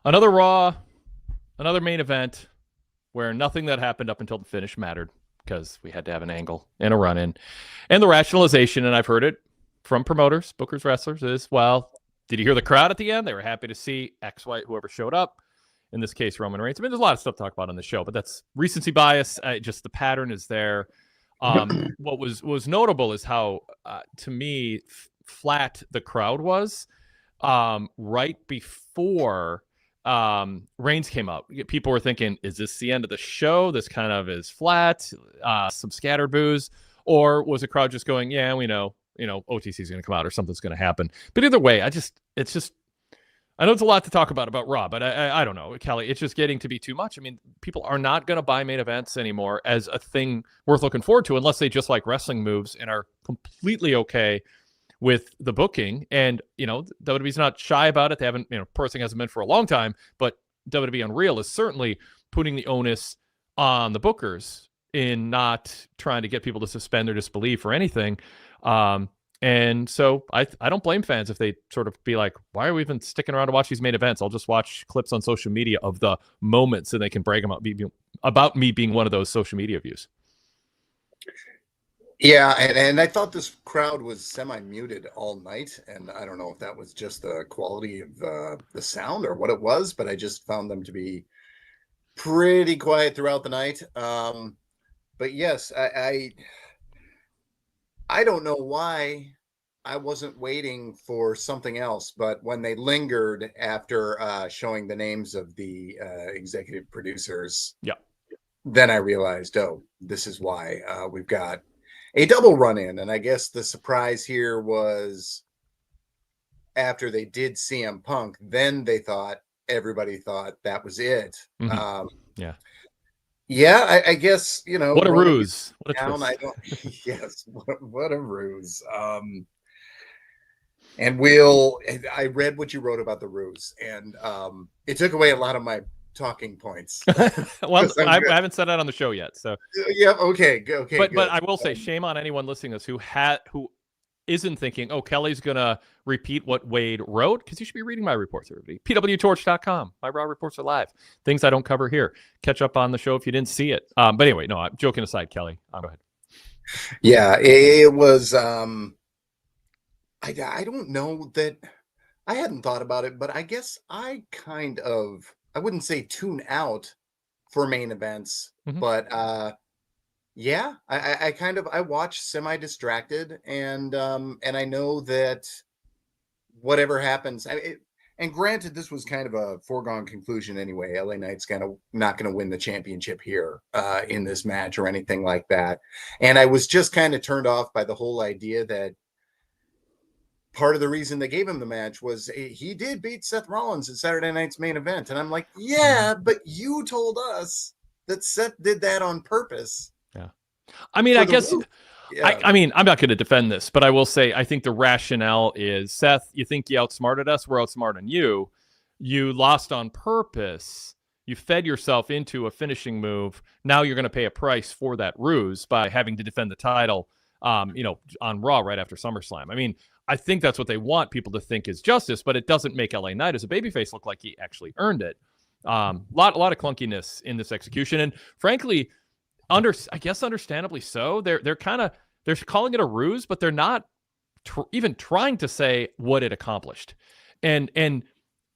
Another Raw, another main event where nothing that happened up until the finish mattered because we had to have an angle and a run-in. And the rationalization, and I've heard it from promoters, bookers, wrestlers, is, well, did you hear the crowd at the end? They were happy to see X, Y, whoever showed up. In this case, Roman Reigns. I mean, there's a lot of stuff to talk about on the show, but that's recency bias. Just the pattern is there. What was notable is how, to me, flat the crowd was right before Reigns came out. People were thinking, is this the end of the show? This kind of is flat, some scattered boos, or was the crowd just going, yeah, we know, OTC is going to come out or something's going to happen. But either way, I know it's a lot to talk about Raw, but I don't know, Kelly, it's just getting to be too much. I mean, people are not going to buy main events anymore as a thing worth looking forward to unless they just like wrestling moves and are completely okay with the booking. And, WWE's not shy about it. They haven't, pro wrestling hasn't been for a long time, but WWE Unreal is certainly putting the onus on the bookers in not trying to get people to suspend their disbelief or anything. And so I don't blame fans if they sort of be like, why are we even sticking around to watch these main events? I'll just watch clips on social media of the moments and they can brag about me being one of those social media views. Yeah, and I thought this crowd was semi-muted all night, and I don't know if that was just the quality of the sound or what it was, but I just found them to be pretty quiet throughout the night. But yes, I don't know why I wasn't waiting for something else, but when they lingered after showing the names of the executive producers, then I realized, oh, this is why we've got a double run-in. And I guess the surprise here was after they did CM Punk, then everybody thought that was it. Mm-hmm. Yeah, I guess, what a ruse. What a twist. Yes, what a ruse. And I read what you wrote about the ruse, and it took away a lot of my talking points. Well, I haven't said that on the show yet, so yeah, okay. But I will say, shame on anyone listening to this who isn't thinking, oh, Kelly's gonna repeat what Wade wrote, because you should be reading my reports, everybody. PWTorch.com. My Raw reports are live. Things I don't cover here. Catch up on the show if you didn't see it. But anyway, no, I'm joking aside, Kelly. Go ahead. Yeah, it was. I don't know that I hadn't thought about it, but I guess I wouldn't say tune out for main events, but yeah, I watch semi-distracted, and I know that whatever happens, and granted, this was kind of a foregone conclusion anyway. LA Knight's not going to win the championship here in this match or anything like that. And I was just kind of turned off by the whole idea that part of the reason they gave him the match was he did beat Seth Rollins at Saturday night's main event. And I'm like, yeah, but you told us that Seth did that on purpose. Yeah. I mean, I guess, I mean, I'm not going to defend this, but I will say, I think the rationale is, Seth, you think you outsmarted us? We're outsmarting you. You lost on purpose. You fed yourself into a finishing move. Now you're going to pay a price for that ruse by having to defend the title, on Raw right after SummerSlam. I mean, I think that's what they want people to think is justice, but it doesn't make LA Knight as a babyface look like he actually earned it. A lot of clunkiness in this execution, and frankly, I guess understandably so. They're calling it a ruse, but they're not even trying to say what it accomplished. And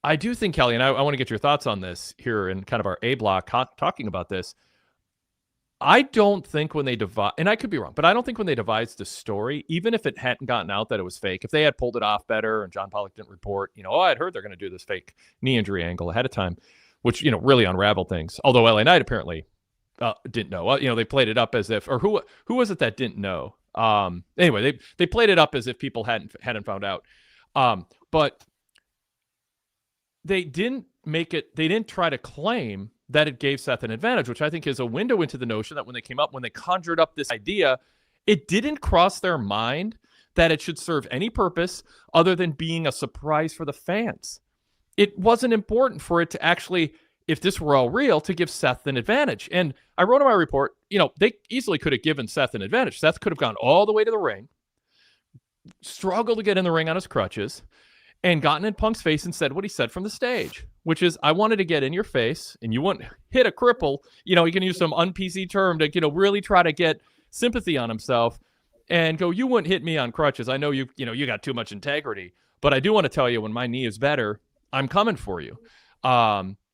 I do think, Kelly, and I want to get your thoughts on this here in kind of our A block talking about this. I don't think when they and I could be wrong, but I don't think when they devised the story, even if it hadn't gotten out that it was fake, if they had pulled it off better and John Pollock didn't report, I'd heard they're going to do this fake knee injury angle ahead of time, which, really unraveled things. Although LA Knight apparently didn't know. They played it up as if, or who was it that didn't know? Anyway, they played it up as if people hadn't found out. But they didn't try to claim that it gave Seth an advantage, which I think is a window into the notion that when they conjured up this idea, it didn't cross their mind that it should serve any purpose other than being a surprise for the fans. It wasn't important for it to actually, if this were all real, to give Seth an advantage. And I wrote in my report, they easily could have given Seth an advantage. Seth could have gone all the way to the ring, struggled to get in the ring on his crutches, and gotten in Punk's face and said what he said from the stage, which is, I wanted to get in your face and you wouldn't hit a cripple. You know, he can use some un-PC term to, you know, really try to get sympathy on himself and go, you wouldn't hit me on crutches. I know you got too much integrity, but I do want to tell you when my knee is better, I'm coming for you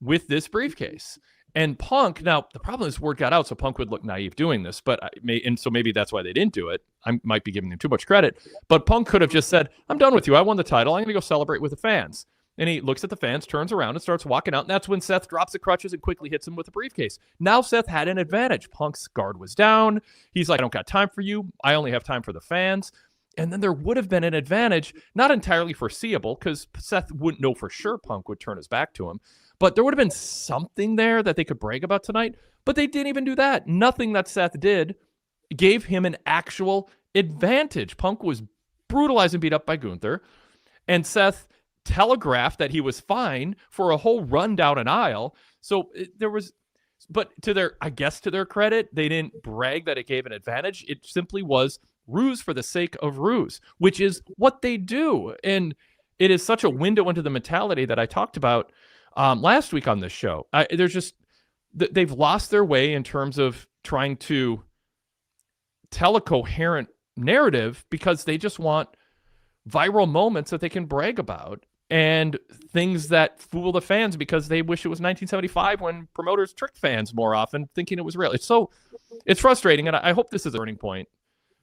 with this briefcase. And Punk, now the problem is word got out, so Punk would look naive doing this, but so maybe that's why they didn't do it. I might be giving them too much credit, but Punk could have just said, I'm done with you. I won the title. I'm going to go celebrate with the fans. And he looks at the fans, turns around, and starts walking out. And that's when Seth drops the crutches and quickly hits him with a briefcase. Now Seth had an advantage. Punk's guard was down. He's like, I don't got time for you. I only have time for the fans. And then there would have been an advantage, not entirely foreseeable, because Seth wouldn't know for sure Punk would turn his back to him. But there would have been something there that they could brag about tonight. But they didn't even do that. Nothing that Seth did gave him an actual advantage. Punk was brutalized and beat up by Gunther. And Seth telegraphed that he was fine for a whole run down an aisle. So there was, but to their credit, they didn't brag that it gave an advantage. It simply was ruse for the sake of ruse, which is what they do. And it is such a window into the mentality that I talked about last week on this show. They've lost their way in terms of trying to tell a coherent narrative because they just want viral moments that they can brag about and things that fool the fans because they wish it was 1975 when promoters tricked fans more often thinking it was real. It's frustrating. And I hope this is a turning point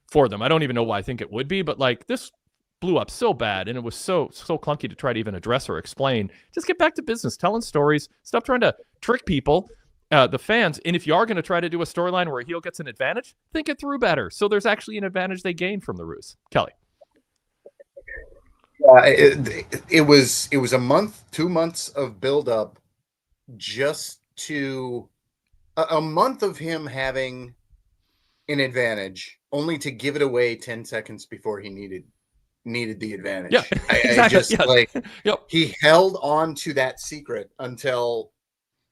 for them. I don't even know why I think it would be, but like this blew up so bad and it was so clunky to try to even address or explain. Just get back to business, telling stories, stop trying to trick people, the fans. And if you are going to try to do a storyline where a heel gets an advantage, think it through better. So there's actually an advantage they gain from the ruse. Kelly. It was a month, 2 months of build up just to a month of him having an advantage only to give it away 10 seconds before he needed the advantage. Yeah, exactly. He held on to that secret until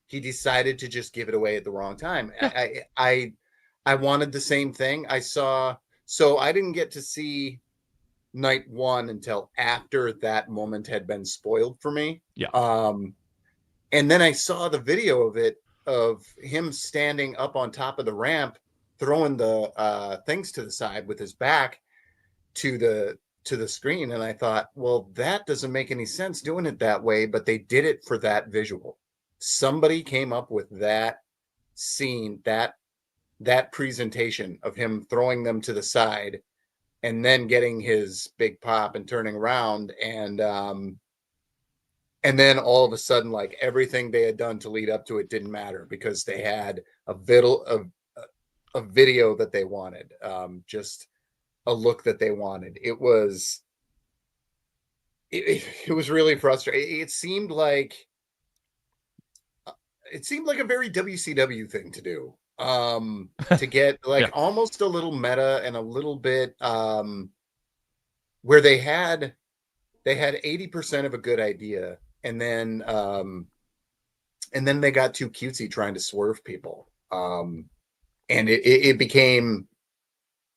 he decided to just give it away at the wrong time. Yeah. I wanted the same thing. So I didn't get to see night one until after that moment had been spoiled for me. Yeah. And then I saw the video of him standing up on top of the ramp, throwing the things to the side with his back to the screen. And I thought, well, that doesn't make any sense doing it that way, but they did it for that visual. Somebody came up with that scene, that presentation of him throwing them to the side and then getting his big pop and turning around. And then all of a sudden, like everything they had done to lead up to it didn't matter because they had a video that they wanted, just a look that they wanted. It was really frustrating. It seemed like a very WCW thing to do, to get like almost a little meta and a little bit where they had 80% of a good idea and then they got too cutesy trying to swerve people. And it became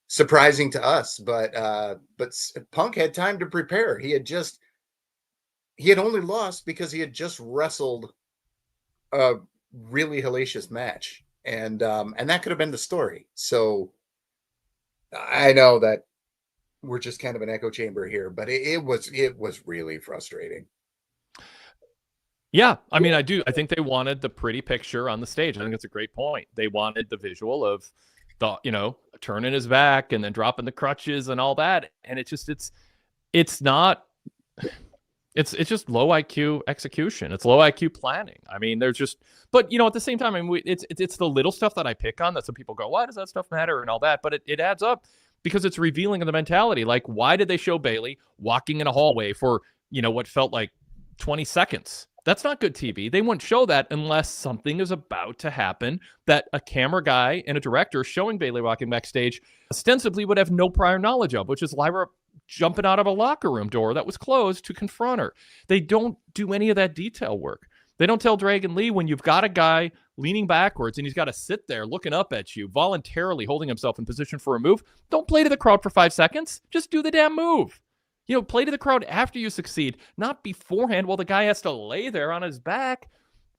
surprising to us, but Punk had time to prepare. He had only lost because he had just wrestled a really hellacious match, and that could have been the story. So I know that we're just kind of an echo chamber here, but it was really frustrating. Yeah, I mean, I think they wanted the pretty picture on the stage. I think it's a great point. They wanted the visual of the, turning his back and then dropping the crutches and all that. And it's just low IQ execution. It's low IQ planning. I mean, but at the same time, I mean, it's the little stuff that I pick on that some people go, why does that stuff matter and all that? But it adds up because it's revealing of the mentality. Like, why did they show Bayley walking in a hallway for, what felt like 20 seconds? That's not good TV. They wouldn't show that unless something is about to happen that a camera guy and a director showing Bayley walking backstage ostensibly would have no prior knowledge of, which is Lyra jumping out of a locker room door that was closed to confront her. They don't do any of that detail work. They don't tell Dragon Lee when you've got a guy leaning backwards and he's got to sit there looking up at you, voluntarily holding himself in position for a move. Don't play to the crowd for 5 seconds. Just do the damn move. Play to the crowd after you succeed, not beforehand while the guy has to lay there on his back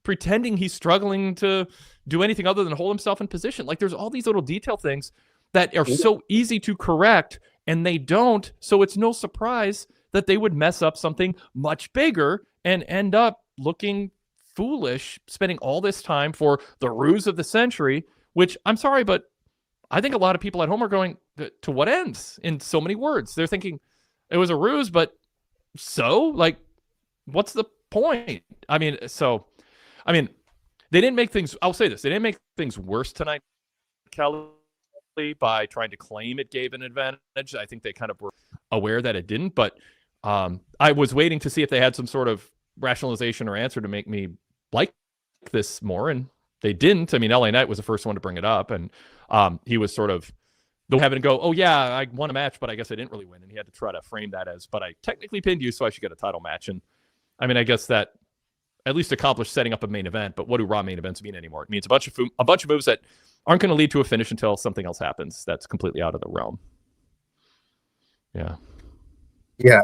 pretending he's struggling to do anything other than hold himself in position. Like, there's all these little detail things that are so easy to correct, and they don't. So it's no surprise that they would mess up something much bigger and end up looking foolish, spending all this time for the ruse of the century, which, I'm sorry, but I think a lot of people at home are going, to what ends, in so many words. They're thinking it was a ruse, but like, what's the point? They didn't make things, I'll say this, they didn't make things worse tonight, Kelly, by trying to claim it gave an advantage. I think they kind of were aware that it didn't, but I was waiting to see if they had some sort of rationalization or answer to make me like this more, and they didn't. I mean, LA Knight was the first one to bring it up, and he was sort of having to go, oh yeah, I won a match, but I guess I didn't really win, and he had to try to frame that as, but I technically pinned you, so I should get a title match. And I mean, I guess that at least accomplished setting up a main event, but what do Raw main events mean anymore? It means a bunch of moves that aren't going to lead to a finish until something else happens that's completely out of the realm. Yeah. Yeah,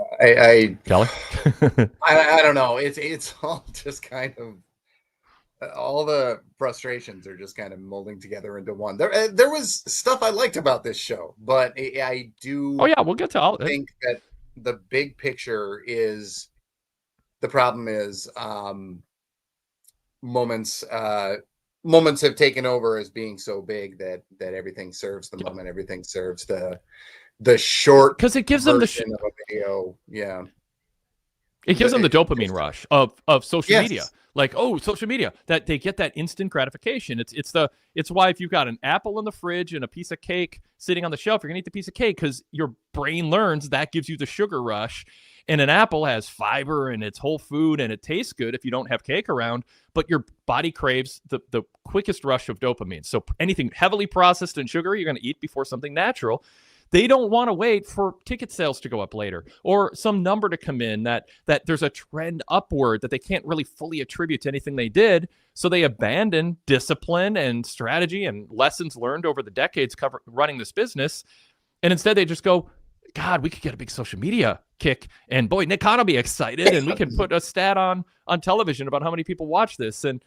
Kelly? I don't know. It's all just kind of, all the frustrations are just kind of molding together into one. There was stuff I liked about this show, but I do. Oh yeah, we'll get to all of it. I think that the big picture is, the problem is moments have taken over as being so big that everything serves the moment, everything serves the short, because it gives them the of a video. Yeah, it gives them the dopamine rush of social media. Like, oh, social media, that they get that instant gratification. It's why if you've got an apple in the fridge and a piece of cake sitting on the shelf, you're gonna eat the piece of cake because your brain learns that gives you the sugar rush. And an apple has fiber and it's whole food and it tastes good if you don't have cake around, but your body craves the quickest rush of dopamine. So anything heavily processed and sugary, you're going to eat before something natural. They don't want to wait for ticket sales to go up later or some number to come in that there's a trend upward that they can't really fully attribute to anything they did. So they abandon discipline and strategy and lessons learned over the decades running this business. And instead they just go, God, we could get a big social media kick, and boy, Nick Khan will be excited, and we can put a stat on television about how many people watch this, and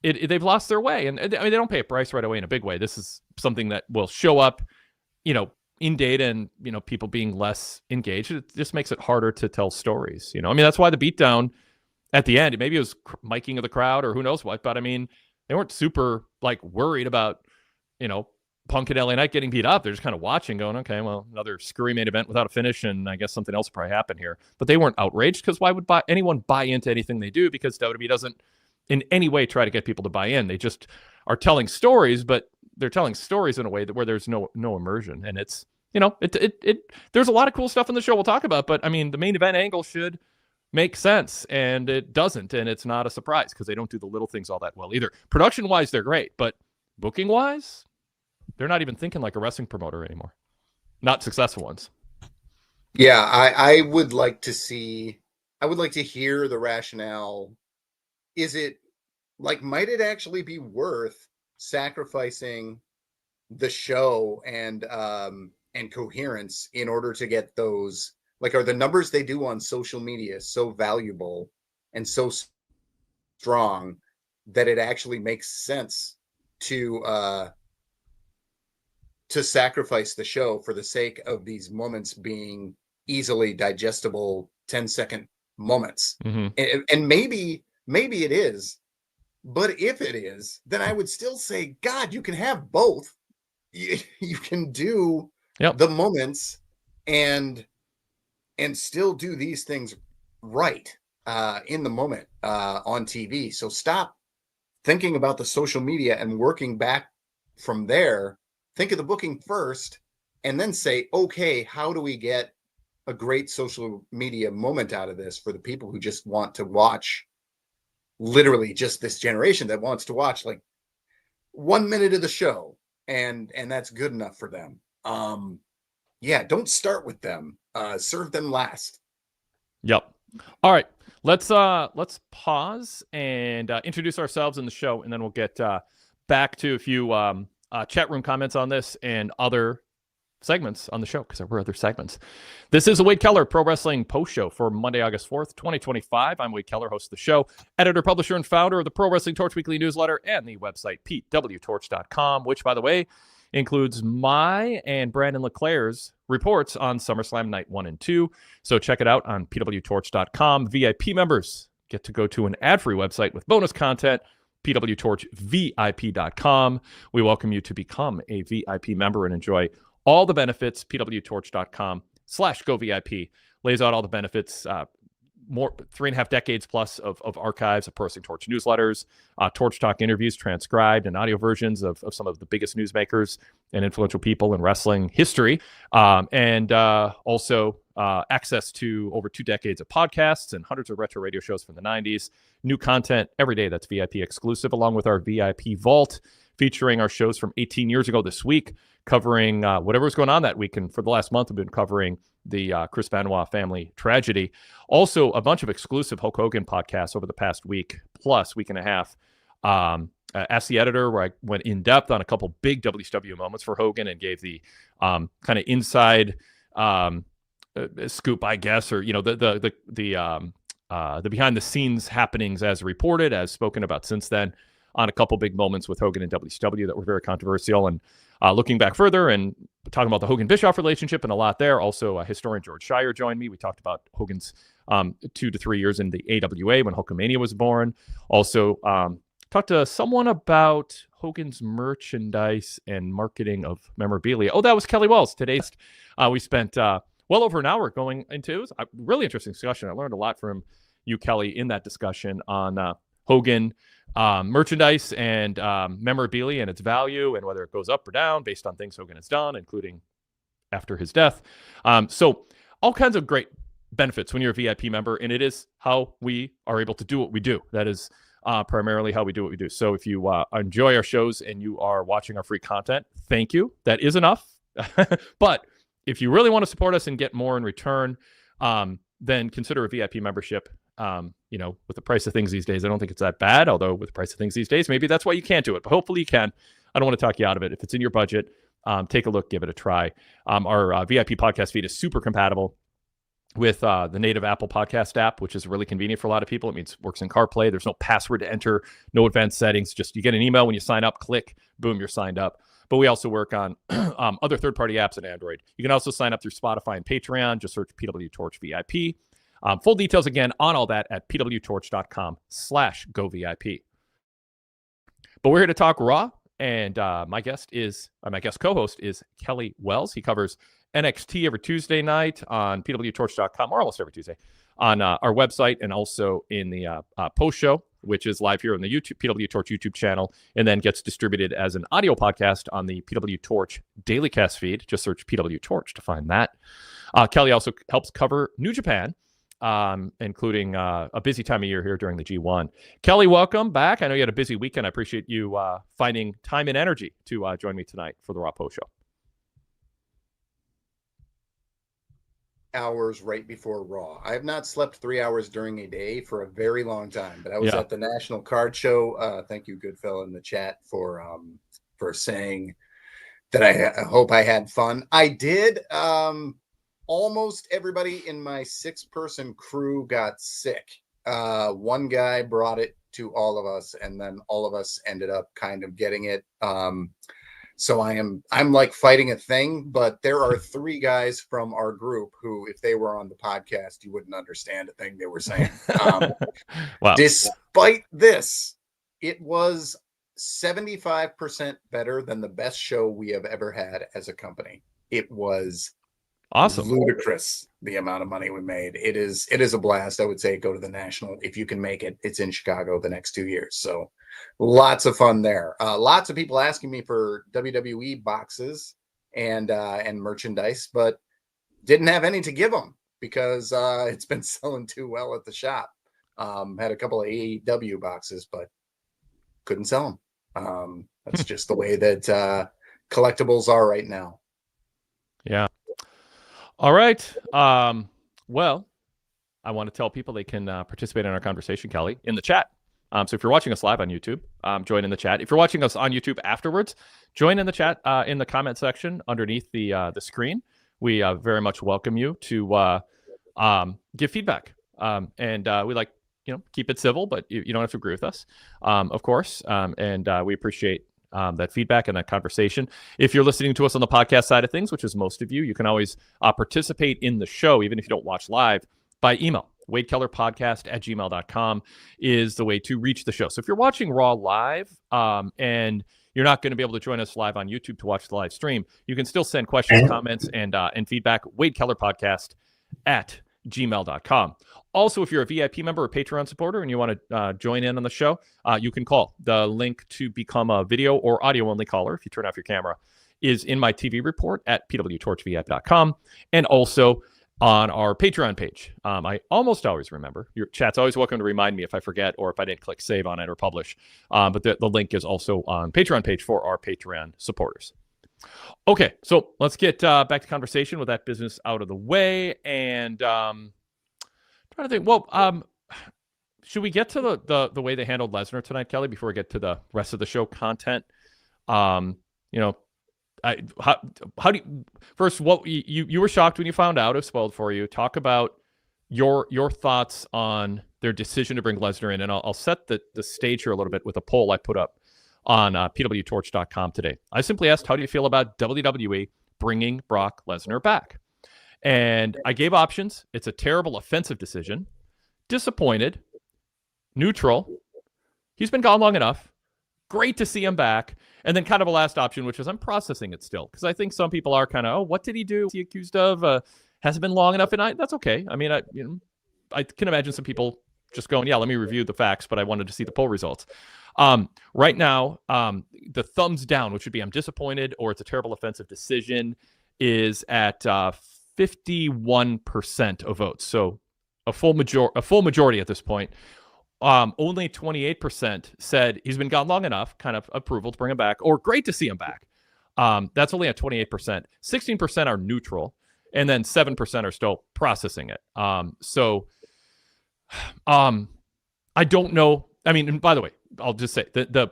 they've lost their way. And I mean, they don't pay a price right away in a big way. This is something that will show up, in data, and people being less engaged. It just makes it harder to tell stories. I mean, that's why the beatdown at the end, maybe it was miking of the crowd or who knows what, but I mean, they weren't super worried about Punk and LA Knight getting beat up. They're just kind of watching, going, okay, well, another screwy main event without a finish, and I guess something else will probably happen here. But they weren't outraged, because why would anyone buy into anything they do? Because WWE doesn't in any way try to get people to buy in. They just are telling stories, but they're telling stories in a way where there's no immersion. And it's, there's a lot of cool stuff in the show we'll talk about, but I mean, the main event angle should make sense, and it doesn't, and it's not a surprise because they don't do the little things all that well either. Production-wise, they're great, but booking-wise, they're not even thinking like a wrestling promoter anymore. Not successful ones. Yeah, I would like to hear the rationale. Is it might it actually be worth sacrificing the show and coherence in order to get those, are the numbers they do on social media so valuable and so strong that it actually makes sense to sacrifice the show for the sake of these moments being easily digestible 10-second moments? Mm-hmm. And maybe it is, but if it is, then I would still say, God, you can have both. You can do the moments and still do these things right in the moment on TV. So stop thinking about the social media and working back from there. Think of the booking first, and then say, okay, how do we get a great social media moment out of this for the people who just want to watch, literally just this generation that wants to watch 1 minute of the show, and that's good enough for them. Don't start with them. Serve them last. Yep. All right. Let's pause and introduce ourselves in the show, and then we'll get back to a few chat room comments on this and other segments on the show because there were other segments. This is a Wade Keller Pro Wrestling Post Show for Monday, August 4th, 2025. I'm Wade Keller, host of the show, editor, publisher, and founder of the Pro Wrestling Torch Weekly newsletter and the website PWTorch.com, which, by the way, includes my and Brandon LeClaire's reports on SummerSlam Night 1 and 2. So check it out on PWTorch.com. VIP members get to go to an ad-free website with bonus content, PWTorchVIP.com. We welcome you to become a VIP member and enjoy all the benefits. PWTorch.com/GoVIP lays out all the benefits, more 3.5 decades plus of archives of Pro Wrestling Torch newsletters, Torch Talk interviews transcribed and audio versions of some of the biggest newsmakers and influential people in wrestling history, and also access to over 2 decades of podcasts and hundreds of retro radio shows from the 90s. New content every day that's VIP exclusive, along with our VIP Vault, featuring our shows from 18 years ago this week, covering whatever was going on that week. And for the last month, we've been covering the Chris Benoit family tragedy. Also, a bunch of exclusive Hulk Hogan podcasts over the past week and a half. Ask the Editor, where I went in depth on a couple big WCW moments for Hogan and gave the kind of inside scoop, I guess, or the behind the scenes happenings as reported, as spoken about since then, on a couple big moments with Hogan and WCW that were very controversial. And looking back further and talking about the Hogan-Bischoff relationship and a lot there. Also, historian George Shire joined me. We talked about Hogan's 2 to 3 years in the AWA when Hulkamania was born. Also, talked to someone about Hogan's merchandise and marketing of memorabilia. Oh, that was Kelly Wells. Today, we spent well over an hour going into it. It was a really interesting discussion. I learned a lot from you, Kelly, in that discussion on Hogan merchandise and memorabilia and its value and whether it goes up or down based on things Hogan has done, including after his death. So all kinds of great benefits when you're a VIP member, and it is how we are able to do what we do. That is primarily how we do what we do. So if you enjoy our shows and you are watching our free content, thank you. That is enough. But if you really want to support us and get more in return, then consider a VIP membership. With the price of things these days, I don't think it's that bad. Although with the price of things these days, maybe that's why you can't do it. But hopefully you can. I don't want to talk you out of it. If it's in your budget, take a look, give it a try. Our VIP podcast feed is super compatible with the native Apple Podcast app, which is really convenient for a lot of people. It means it works in CarPlay. There's no password to enter, no advanced settings. Just you get an email when you sign up, click, boom, you're signed up. But we also work on other third-party apps on Android. You can also sign up through Spotify and Patreon. Just search PWTorch VIP. Full details again on all that at PWTorch.com/GoVIP. But we're here to talk Raw, and my guest co-host is Kelly Wells. He covers NXT every Tuesday night on PWTorch.com, or almost every Tuesday, on our website, and also in the post show, which is live here on the PWTorch YouTube channel, and then gets distributed as an audio podcast on the PWTorch Dailycast feed. Just search PWTorch to find that. Kelly also helps cover New Japan, including a busy time of year here during the G1. Kelly, welcome back. I know you had a busy weekend. I appreciate you finding time and energy to join me tonight for the Raw Post Show. Hours right before Raw. I have not slept 3 hours during a day for a very long time, but I was at the National Card Show. Thank you, good fellow in the chat, for saying that I hope I had fun. I did. Almost everybody in my 6-person crew got sick. One guy brought it to all of us, and then all of us ended up kind of getting it. So I'm like fighting a thing, but there are 3 guys from our group who, if they were on the podcast, you wouldn't understand a thing they were saying. Wow. Despite this, it was 75% better than the best show we have ever had as a company. It was awesome, ludicrous the amount of money we made. It is a blast. I would say go to the National if you can make it. It's in Chicago the next 2 years, so lots of fun there. Lots of people asking me for WWE boxes and merchandise, but didn't have any to give them because it's been selling too well at the shop. Had a couple of AEW boxes, but couldn't sell them. That's just the way that collectibles are right now. Yeah. All right. Well, I want to tell people they can participate in our conversation, Kelly, in the chat So if you're watching us live on YouTube, join in the chat. If you're watching us on YouTube afterwards, join in the chat in the comment section underneath the screen. We very much welcome you to give feedback. And we like, keep it civil, but you don't have to agree with us, of course. And we appreciate that feedback and that conversation. If you're listening to us on the podcast side of things, which is most of you, you can always participate in the show, even if you don't watch live, by email. WadeKellerPodcast@gmail.com is the way to reach the show. So if you're watching Raw live and you're not going to be able to join us live on YouTube to watch the live stream, you can still send questions, comments, and feedback. WadeKellerPodcast@gmail.com. Also, if you're a VIP member or Patreon supporter and you want to join in on the show, you can call. The link to become a video or audio only caller, if you turn off your camera, is in my TV report at PWTorchVIP.com, and also on our Patreon page. I almost always remember. Your chat's always welcome to remind me if I forget or if I didn't click save on it or publish. But the link is also on Patreon page for our Patreon supporters. Okay, so let's get back to conversation with that business out of the way. And trying to think, should we get to the way they handled Lesnar tonight, Kelly, before we get to the rest of the show content? How do you, first, what you were shocked when you found out? It was spoiled for you. Talk about your thoughts on their decision to bring Lesnar in, and I'll set the stage here a little bit with a poll I put up on PWTorch.com today. I simply asked, how do you feel about WWE bringing Brock Lesnar back? And I gave options. It's a terrible, offensive decision. Disappointed. Neutral. He's been gone long enough. Great to see him back. And then kind of a last option, which is I'm processing it still. Because I think some people are kind of, what did he do? What's he accused of? Hasn't been long enough. And that's okay. I mean, I can imagine some people just going, yeah, let me review the facts, but I wanted to see the poll results. Right now, the thumbs down, which would be I'm disappointed or it's a terrible offensive decision, is at 51% of votes. So a full majority at this point. Only 28% said he's been gone long enough, kind of approval to bring him back, or great to see him back. That's only at 28%. 16% are neutral, and then 7% are still processing it. I don't know. I mean, and by the way, I'll just say the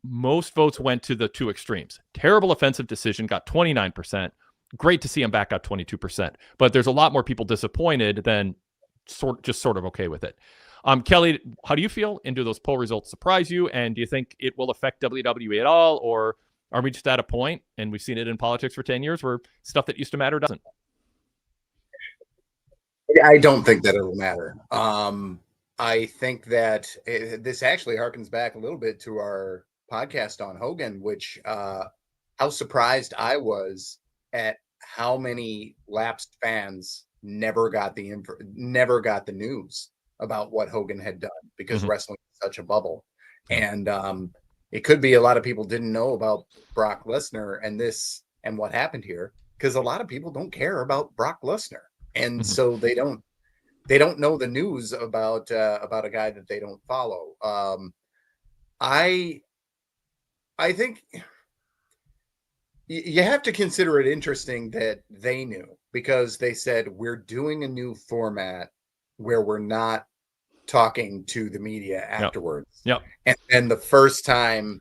most votes went to the two extremes. Terrible offensive decision got 29%. Great to see him back got 22%. But there's a lot more people disappointed than sort of okay with it. Kelly, how do you feel? And do those poll results surprise you? And do you think it will affect WWE at all? Or are we just at a point, and we've seen it in politics for 10 years, where stuff that used to matter doesn't? I don't think that it'll matter. I think that this actually harkens back a little bit to our podcast on Hogan, which how surprised I was at how many lapsed fans never got the news about what Hogan had done, because wrestling is such a bubble. And it could be a lot of people didn't know about Brock Lesnar and what happened here, because a lot of people don't care about Brock Lesnar. And so they don't know the news about a guy that they don't follow. I think you have to consider it interesting that they knew, because they said, we're doing a new format where we're not talking to the media afterwards. Yep. And then the first time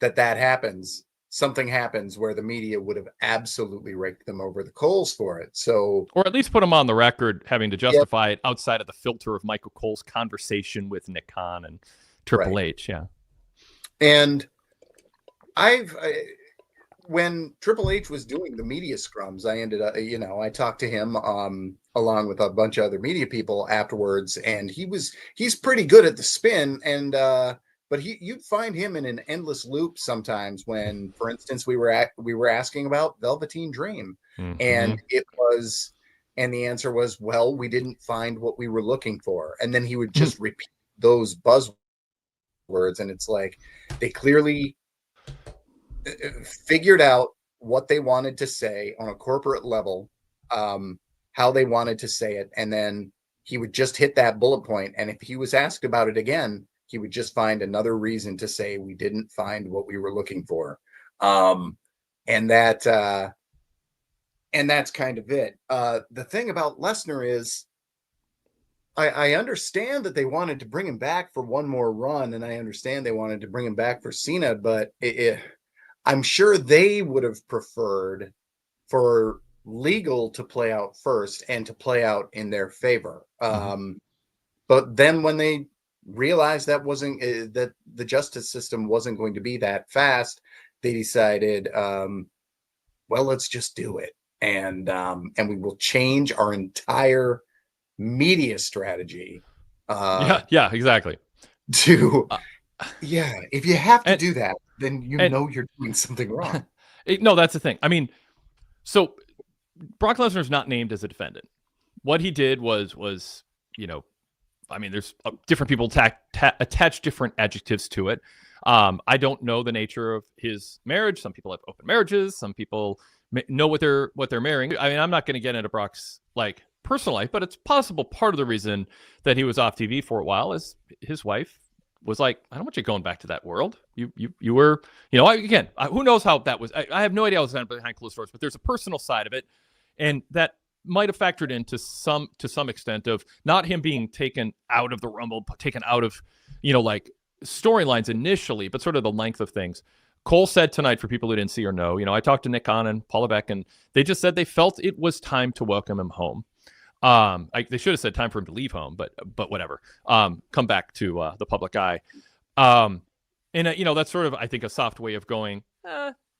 that happens, something happens where the media would have absolutely raked them over the coals for it. So, or at least put them on the record having to justify it outside of the filter of Michael Cole's conversation with Nick Khan and Triple H. Yeah. And when Triple H was doing the media scrums, I ended up, I talked to him along with a bunch of other media people afterwards, and he's pretty good at the spin, and but you'd find him in an endless loop sometimes when, for instance, we were asking about Velveteen Dream, and the answer was, well, we didn't find what we were looking for, and then he would just repeat those buzzwords, and it's like they clearly figured out what they wanted to say on a corporate level, how they wanted to say it, and then he would just hit that bullet point, and if he was asked about it again, he would just find another reason to say we didn't find what we were looking for. And that's kind of it. The thing about Lesnar is I understand that they wanted to bring him back for one more run, and I understand they wanted to bring him back for Cena, but I'm sure they would have preferred for legal to play out first and to play out in their favor. But then when they realized that wasn't that the justice system wasn't going to be that fast, they decided, well, let's just do it, and we will change our entire media strategy. Yeah, exactly. To if you have to do that, then you know you're doing something wrong. No, that's the thing. I mean, so Brock Lesnar's not named as a defendant. What he did was I mean, there's different people attach different adjectives to it. I don't know the nature of his marriage. Some people have open marriages. Some people know what they're marrying. I mean, I'm not going to get into Brock's personal life, but it's possible part of the reason that he was off TV for a while is his wife was like, I don't want you going back to that world. You were, again, who knows how that was. I have no idea what was behind closed doors, but there's a personal side of it, and that might have factored into some extent of not him being taken out of the Rumble, taken out of, storylines initially, but sort of the length of things. Cole said tonight, for people who didn't see or know, I talked to Nick Khan and Paula Beck, and they just said they felt it was time to welcome him home. They should have said time for him to leave home, but whatever. Come back to the public eye. And that's sort of, I think, a soft way of going,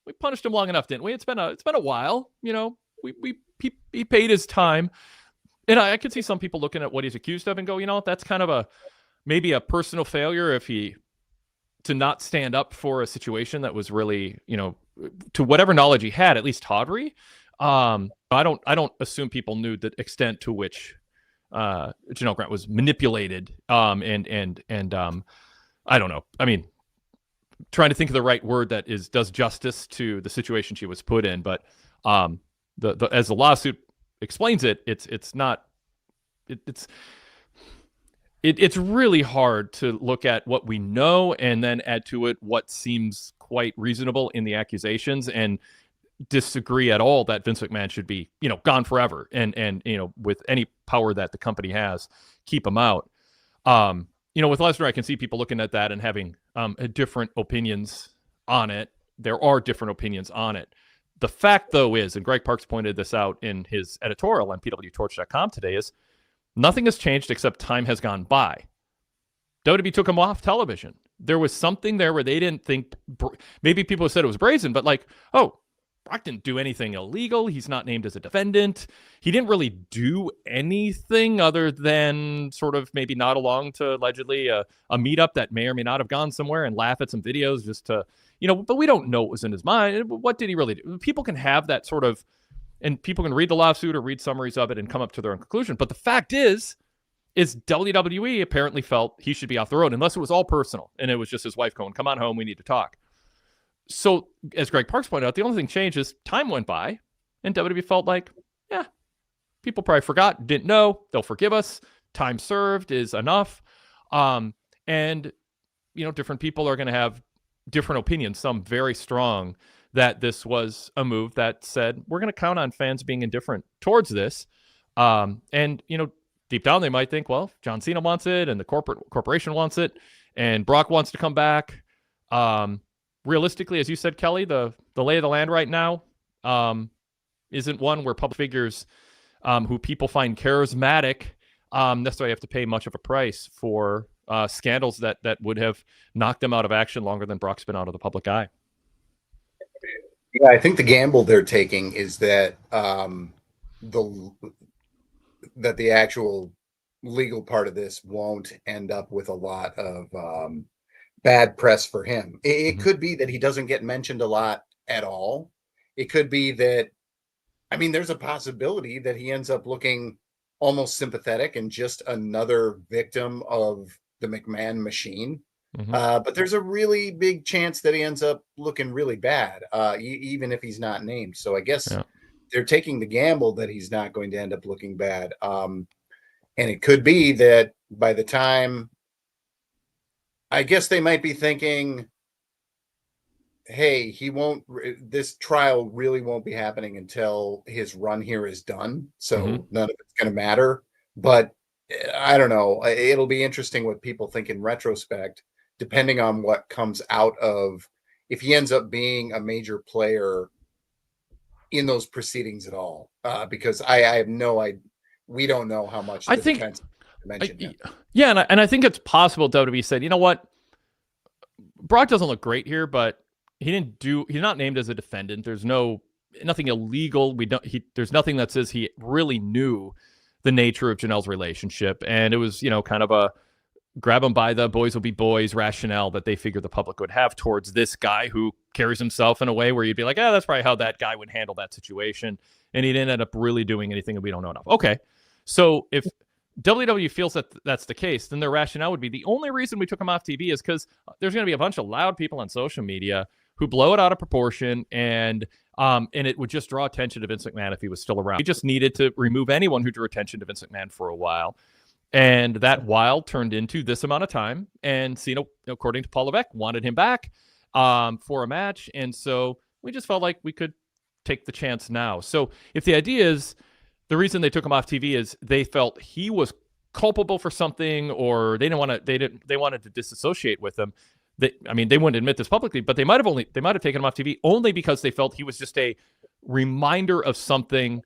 we punished him long enough, didn't we? It's been a while, he paid his time. And I could see some people looking at what he's accused of and go, that's kind of maybe a personal failure to not stand up for a situation that was really, to whatever knowledge he had, at least tawdry. I don't assume people knew the extent to which Janelle Grant was manipulated. And I don't know. I mean, trying to think of the right word that does justice to the situation she was put in, but as the lawsuit explains it, it's really hard to look at what we know and then add to it what seems quite reasonable in the accusations and disagree at all that Vince McMahon should be, gone forever and with any power that the company has, keep him out. With Lesnar, I can see people looking at that and having different opinions on it. There are different opinions on it. The fact, though, is, and Greg Parks pointed this out in his editorial on PWTorch.com today, is nothing has changed except time has gone by. WWE took him off television. There was something there where they didn't think, maybe people said it was brazen, but Brock didn't do anything illegal. He's not named as a defendant. He didn't really do anything other than sort of maybe nod along to allegedly a meetup that may or may not have gone somewhere and laugh at some videos just to, but we don't know what was in his mind. What did he really do? People can have that sort of, and people can read the lawsuit or read summaries of it and come up to their own conclusion. But the fact is WWE apparently felt he should be off the road unless it was all personal. And it was just his wife going, come on home, we need to talk. So, as Greg Parks pointed out, the only thing changed is time went by, and WWE felt like, people probably forgot, didn't know, they'll forgive us. Time served is enough. And, different people are going to have different opinions, some very strong, that this was a move that said, we're going to count on fans being indifferent towards this. And, deep down, they might think, well, John Cena wants it, and the corporation wants it, and Brock wants to come back. Realistically, as you said, Kelly, the lay of the land right now isn't one where public figures who people find charismatic necessarily have to pay much of a price for scandals that would have knocked them out of action longer than Brock's been out of the public eye. Yeah, I think the gamble they're taking is that the actual legal part of this won't end up with a lot of bad press for him. It could be that he doesn't get mentioned a lot at all. It could be that, there's a possibility that he ends up looking almost sympathetic and just another victim of the McMahon machine. But there's a really big chance that he ends up looking really bad, even if he's not named. So I guess they're taking the gamble that he's not going to end up looking bad. And it could be that by the time, I guess they might be thinking, hey, this trial really won't be happening until his run here is done. So none of it's going to matter. But I don't know. It'll be interesting what people think in retrospect, depending on what comes out of, if he ends up being a major player in those proceedings at all. Because I have no idea. We don't know how much I the think, defense mentioned him. Yeah, and I think it's possible WWE said, you know what, Brock doesn't look great here, but he's not named as a defendant. There's nothing illegal. There's nothing that says he really knew the nature of Janelle's relationship. And it was, kind of a grab him by the boys will be boys rationale that they figured the public would have towards this guy who carries himself in a way where you'd be like, that's probably how that guy would handle that situation. And he didn't end up really doing anything that we don't know enough. Okay. So if WWE feels that that's the case, then their rationale would be the only reason we took him off TV is because there's going to be a bunch of loud people on social media who blow it out of proportion, and it would just draw attention to Vince McMahon if he was still around. He just needed to remove anyone who drew attention to Vince McMahon for a while. And that while turned into this amount of time. And Cena, according to Paul Levesque, wanted him back for a match. And so we just felt like we could take the chance now. So if the idea is the reason they took him off TV is they felt he was culpable for something, or they wanted to disassociate with him. They wouldn't admit this publicly, but they might have taken him off TV only because they felt he was just a reminder of something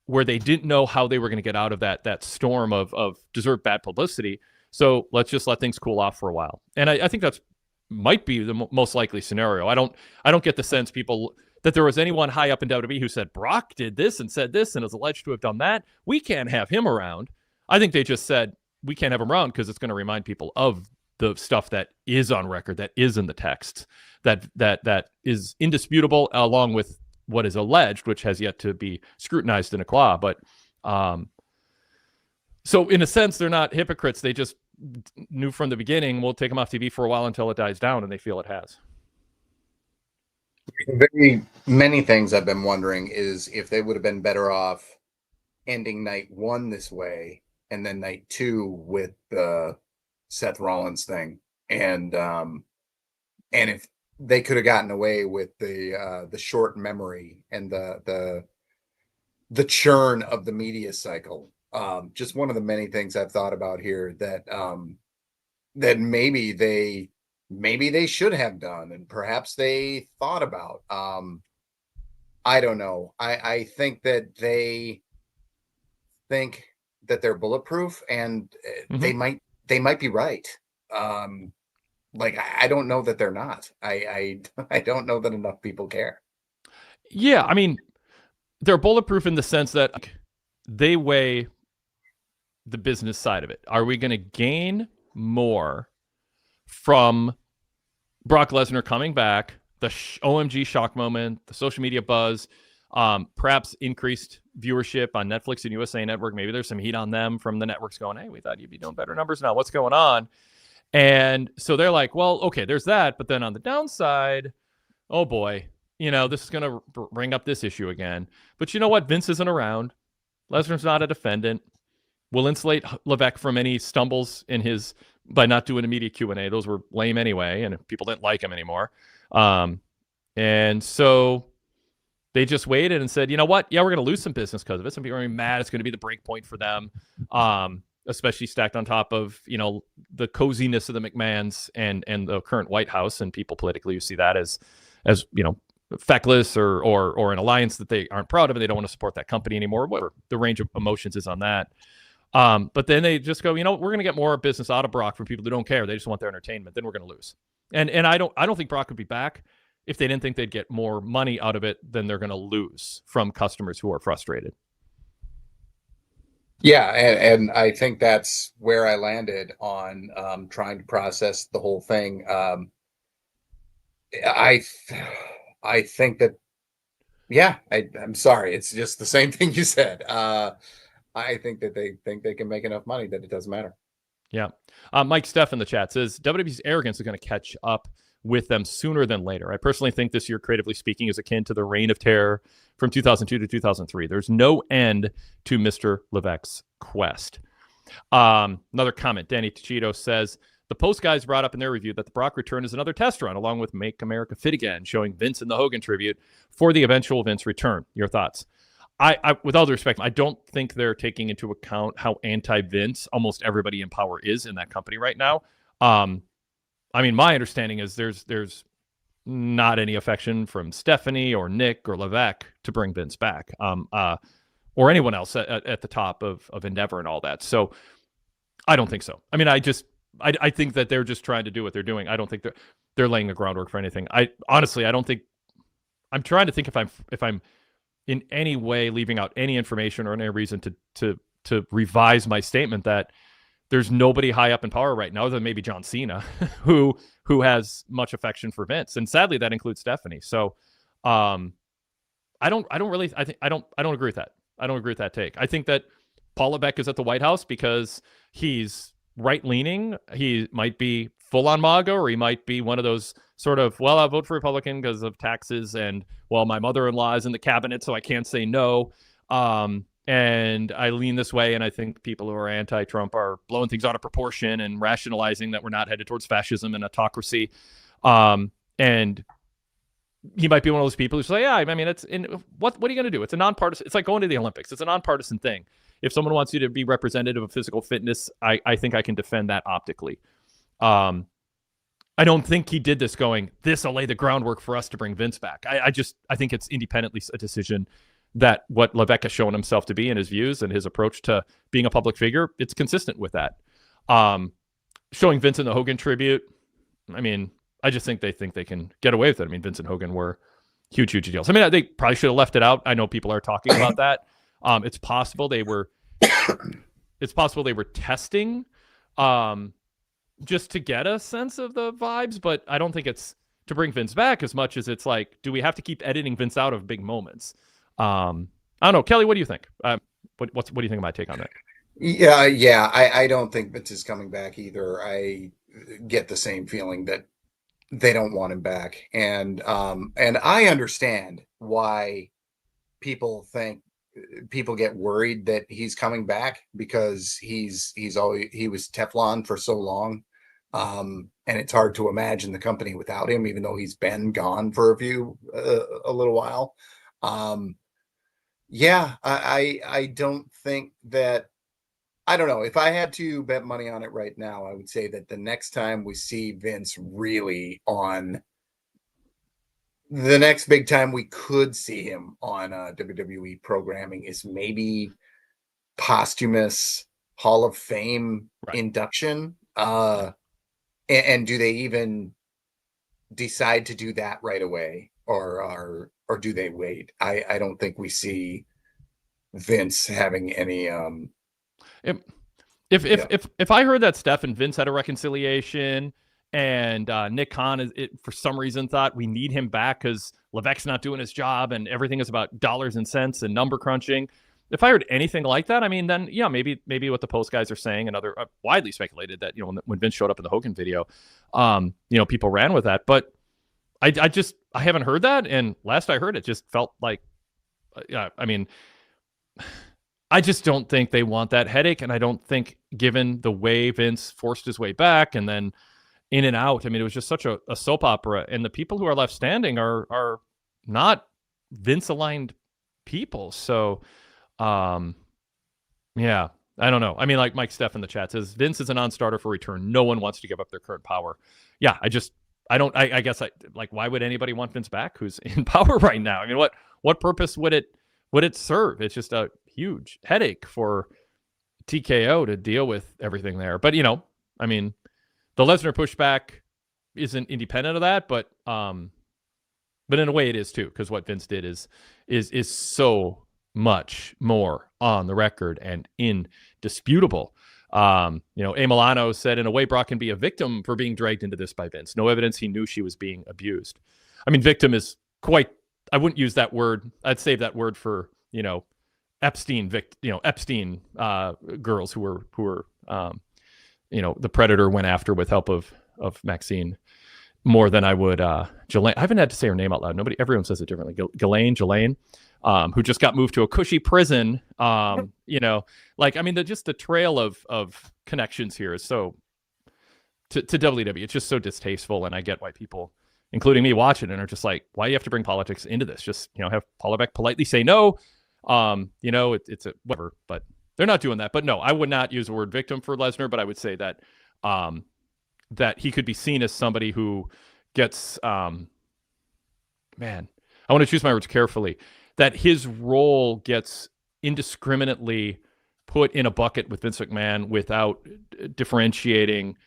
where they didn't know how they were going to get out of that storm of deserved bad publicity. So let's just let things cool off for a while. And I think that's might be the most likely scenario. I don't get the sense that there was anyone high up in WWE who said Brock did this and said this and is alleged to have done that. We can't have him around. I think they just said we can't have him around because it's going to remind people of the stuff that is on record, that is in the text, that is indisputable, along with what is alleged, which has yet to be scrutinized in a claw. But so in a sense, they're not hypocrites. They just knew from the beginning, we'll take them off TV for a while until it dies down, and they feel it has. Very many things I've been wondering is if they would have been better off ending night 1 this way and then night 2 with the Seth Rollins thing, and if they could have gotten away with the short memory and the churn of the media cycle. Just one of the many things I've thought about here that maybe they should have done, and perhaps they thought about. I don't know. I think that they think that they're bulletproof, and they might be right. I don't know that they're not. I don't know that enough people care. Yeah, they're bulletproof in the sense that they weigh the business side of it. Are we going to gain more from Brock Lesnar coming back, the OMG shock moment, the social media buzz, perhaps increased viewership on Netflix and USA Network? Maybe there's some heat on them from the networks going, hey, we thought you'd be doing better numbers now. What's going on? And so they're like, well, okay, there's that. But then on the downside, oh boy, this is going to bring up this issue again. But you know what? Vince isn't around. Lesnar's not a defendant. We'll insulate Levesque from any stumbles by not doing immediate Q&A. Those were lame anyway, and people didn't like him anymore. And so they just waited and said, you know what? Yeah, we're going to lose some business because of it. Some people are mad. It's going to be the break point for them. Especially stacked on top of, the coziness of the McMahons and the current White House, and people politically who see that as feckless or an alliance that they aren't proud of, and they don't want to support that company anymore. Whatever the range of emotions is on that. But then they just go, we're going to get more business out of Brock from people who don't care. They just want their entertainment. Then we're going to lose. And I don't think Brock would be back if they didn't think they'd get more money out of it than they're going to lose from customers who are frustrated. Yeah, and I think that's where I landed on trying to process the whole thing. I think that, yeah, I'm sorry. It's just the same thing you said. I think that they think they can make enough money that it doesn't matter. Yeah. Mike Steff in the chat says, WWE's arrogance is going to catch up with them sooner than later. I personally think this year, creatively speaking, is akin to the reign of terror from 2002 to 2003. There's no end to Mr. Levesque's quest. Another comment. Danny Tachito says, the Post guys brought up in their review that the Brock return is another test run, along with Make America Fit Again, showing Vince in the Hogan tribute for the eventual Vince return. Your thoughts? I with all due respect, I don't think they're taking into account how anti-Vince almost everybody in power is in that company right now. I mean, my understanding is there's not any affection from Stephanie or Nick or Levesque to bring Vince back, or anyone else at the top of Endeavor and all that. So I don't think so. I mean, I think that they're just trying to do what they're doing. I don't think they're laying the groundwork for anything. I don't think. I'm trying to think if I'm in any way leaving out any information or any reason to revise my statement that there's nobody high up in power right now other than maybe John Cena who has much affection for Vince, and sadly that includes Stephanie. So I don't agree with that. I don't agree with that take. I think that Paul Levesque is at the White House because he's right leaning. He might be full on MAGA, or he might be one of those sort of, well, I'll vote for Republican because of taxes, and well, my mother-in-law is in the cabinet, so I can't say no. And I lean this way, and I think people who are anti-Trump are blowing things out of proportion and rationalizing that we're not headed towards fascism and autocracy. And he might be one of those people who say, yeah, I mean, what are you going to do? It's a nonpartisan. It's like going to the Olympics. It's a nonpartisan thing. If someone wants you to be representative of physical fitness, I think I can defend that optically. I don't think he did this going, this will lay the groundwork for us to bring Vince back. I think it's independently a decision that what Levesque has shown himself to be in his views and his approach to being a public figure, it's consistent with that. Showing Vince in the Hogan tribute, I mean, I just think they can get away with it. I mean, Vince and Hogan were huge deals. I mean, they probably should have left it out. I know people are talking about that. It's possible they were testing just to get a sense of the vibes, but I don't think it's to bring Vince back as much as it's like, do we have to keep editing Vince out of big moments? I don't know. Kelly, what do you think? What do you think of my take on that? Yeah. I don't think Vince is coming back either. I get the same feeling that they don't want him back. And I understand why people get worried that he's coming back, because he was Teflon for so long. And it's hard to imagine the company without him, even though he's been gone for a little while. Yeah, I don't think that, I don't know. If I had to bet money on it right now, I would say that the next time we see Vince really on, the next big time we could see him on WWE programming is maybe posthumous Hall of Fame induction. And do they even decide to do that right away, or do they wait? I don't think we see Vince having any. If I heard that Steph and Vince had a reconciliation, and Nick Khan for some reason thought we need him back because Levesque's not doing his job and everything is about dollars and cents and number crunching. If I heard anything like that, I mean, then yeah, maybe what the Post guys are saying, and other widely speculated that, you know, when Vince showed up in the Hogan video, you know, people ran with that. But I haven't heard that, and last I heard, it just felt like, I mean, I just don't think they want that headache, and I don't think, given the way Vince forced his way back and then in and out, I mean, it was just such a soap opera, and the people who are left standing are not Vince-aligned people. So, yeah, I don't know. I mean, like Mike Steff in the chat says, Vince is a non-starter for return. No one wants to give up their current power. Yeah, I guess why would anybody want Vince back who's in power right now? I mean, what purpose would it serve? It's just a huge headache for TKO to deal with everything there. But, you know, I mean, the Lesnar pushback isn't independent of that, but in a way it is too, because what Vince did is so much more on the record and indisputable. You know, A. Milano said, in a way, Brock can be a victim for being dragged into this by Vince. No evidence he knew she was being abused. I mean, victim is quite, I wouldn't use that word. I'd save that word for, you know, Epstein girls who were you know, the Predator went after with help of Maxine more than I would Jelaine. I haven't had to say her name out loud. Everyone says it differently. Jelaine, who just got moved to a cushy prison. You know, like, I mean, the trail of connections here is so to WWE. It's just so distasteful, and I get why people, including me, watch it and are just like, why do you have to bring politics into this? Just, you know, have Paul Levesque politely say no. You know, it's a whatever, but they're not doing that. But no, I would not use the word victim for Lesnar, but I would say that that he could be seen as somebody who gets man, I want to choose my words carefully, that his role gets indiscriminately put in a bucket with Vince McMahon without differentiating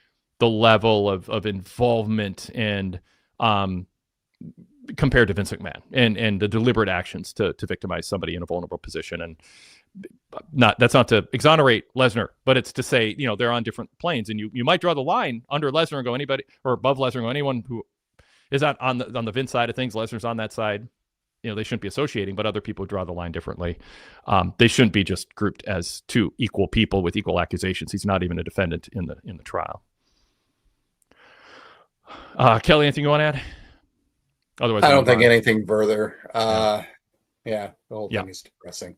the level of involvement and compared to Vince McMahon and the deliberate actions to victimize somebody in a vulnerable position. And that's not to exonerate Lesnar, but it's to say, you know, they're on different planes, and you might draw the line under Lesnar and go anybody, or above Lesnar and go anyone who is not on the Vince side of things. Lesnar's on that side. You know, they shouldn't be associating, but other people draw the line differently. They shouldn't be just grouped as two equal people with equal accusations. He's not even a defendant in the trial. Kelly, anything you want to add? Otherwise, I don't think anything further. Yeah, the whole thing is depressing.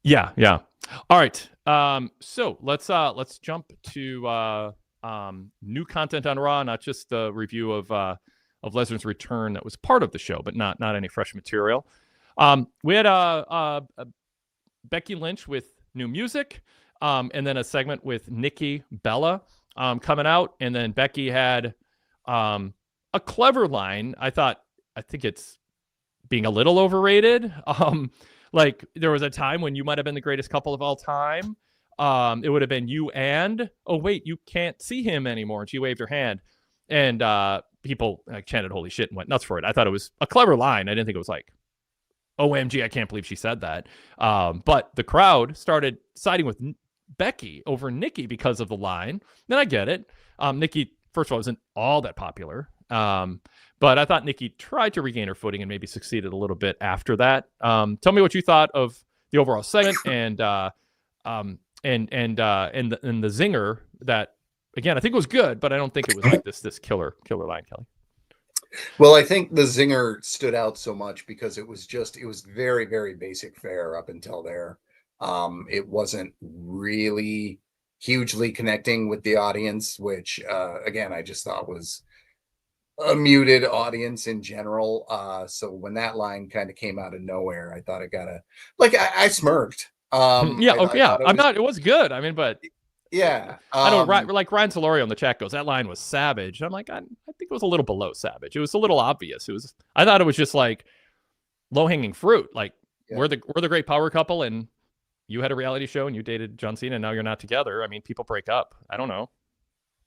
Yeah. All right. So let's jump to new content on Raw, not just the review of Lesnar's return that was part of the show, but not any fresh material. We had Becky Lynch with new music, and then a segment with Nikki Bella coming out, and then Becky had a clever line. I think it's being a little overrated. Like, there was a time when you might have been the greatest couple of all time. It would have been you and, oh wait, you can't see him anymore. And she waved her hand, and people chanted holy shit and went nuts for it. I thought it was a clever line. I didn't think it was like, OMG, I can't believe she said that. But the crowd started siding with Becky over Nikki because of the line. Then I get it. Nikki, first of all, isn't all that popular. But I thought Nikki tried to regain her footing and maybe succeeded a little bit after that. Tell me what you thought of the overall segment and the zinger that, again, I think it was good, but I don't think it was like this killer line, Kelly. Well, I think the zinger stood out so much because it was very, very basic fare up until there. It wasn't really hugely connecting with the audience, which again, I just thought was a muted audience in general. So when that line kind of came out of nowhere, I thought I smirked. It was good. I mean, but yeah, I know, like Ryan Solorio in the chat goes, that line was savage. I'm like, I think it was a little below savage. It was a little obvious. I thought it was just like low hanging fruit. Like, we're the great power couple, and you had a reality show and you dated John Cena, and now you're not together. I mean, people break up. I don't know.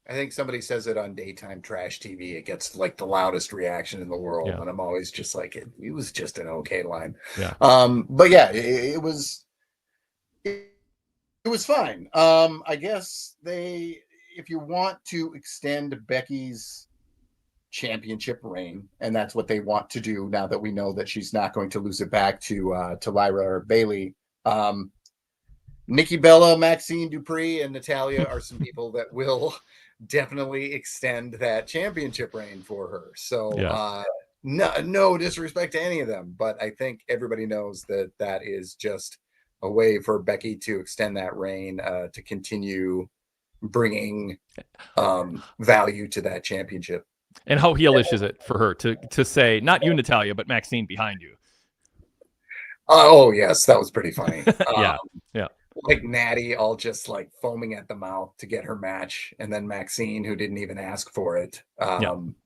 I think somebody says it on daytime trash TV. It gets like the loudest reaction in the world. And I'm always just like, it was just an okay line. Yeah. But yeah, it was fine. I guess if you want to extend Becky's championship reign, and that's what they want to do now that we know that she's not going to lose it back to Lyra or Bailey. Nikki Bella, Maxine Dupree, and Natalia are some people that will definitely extend that championship reign for her. So no disrespect to any of them, but I think everybody knows that is just a way for Becky to extend that reign, to continue bringing value to that championship. And how heelish is it for her to say, not you, Natalia, but Maxine behind you? Oh yes, that was pretty funny. Yeah. Like Natty all just like foaming at the mouth to get her match, and then Maxine, who didn't even ask for it. And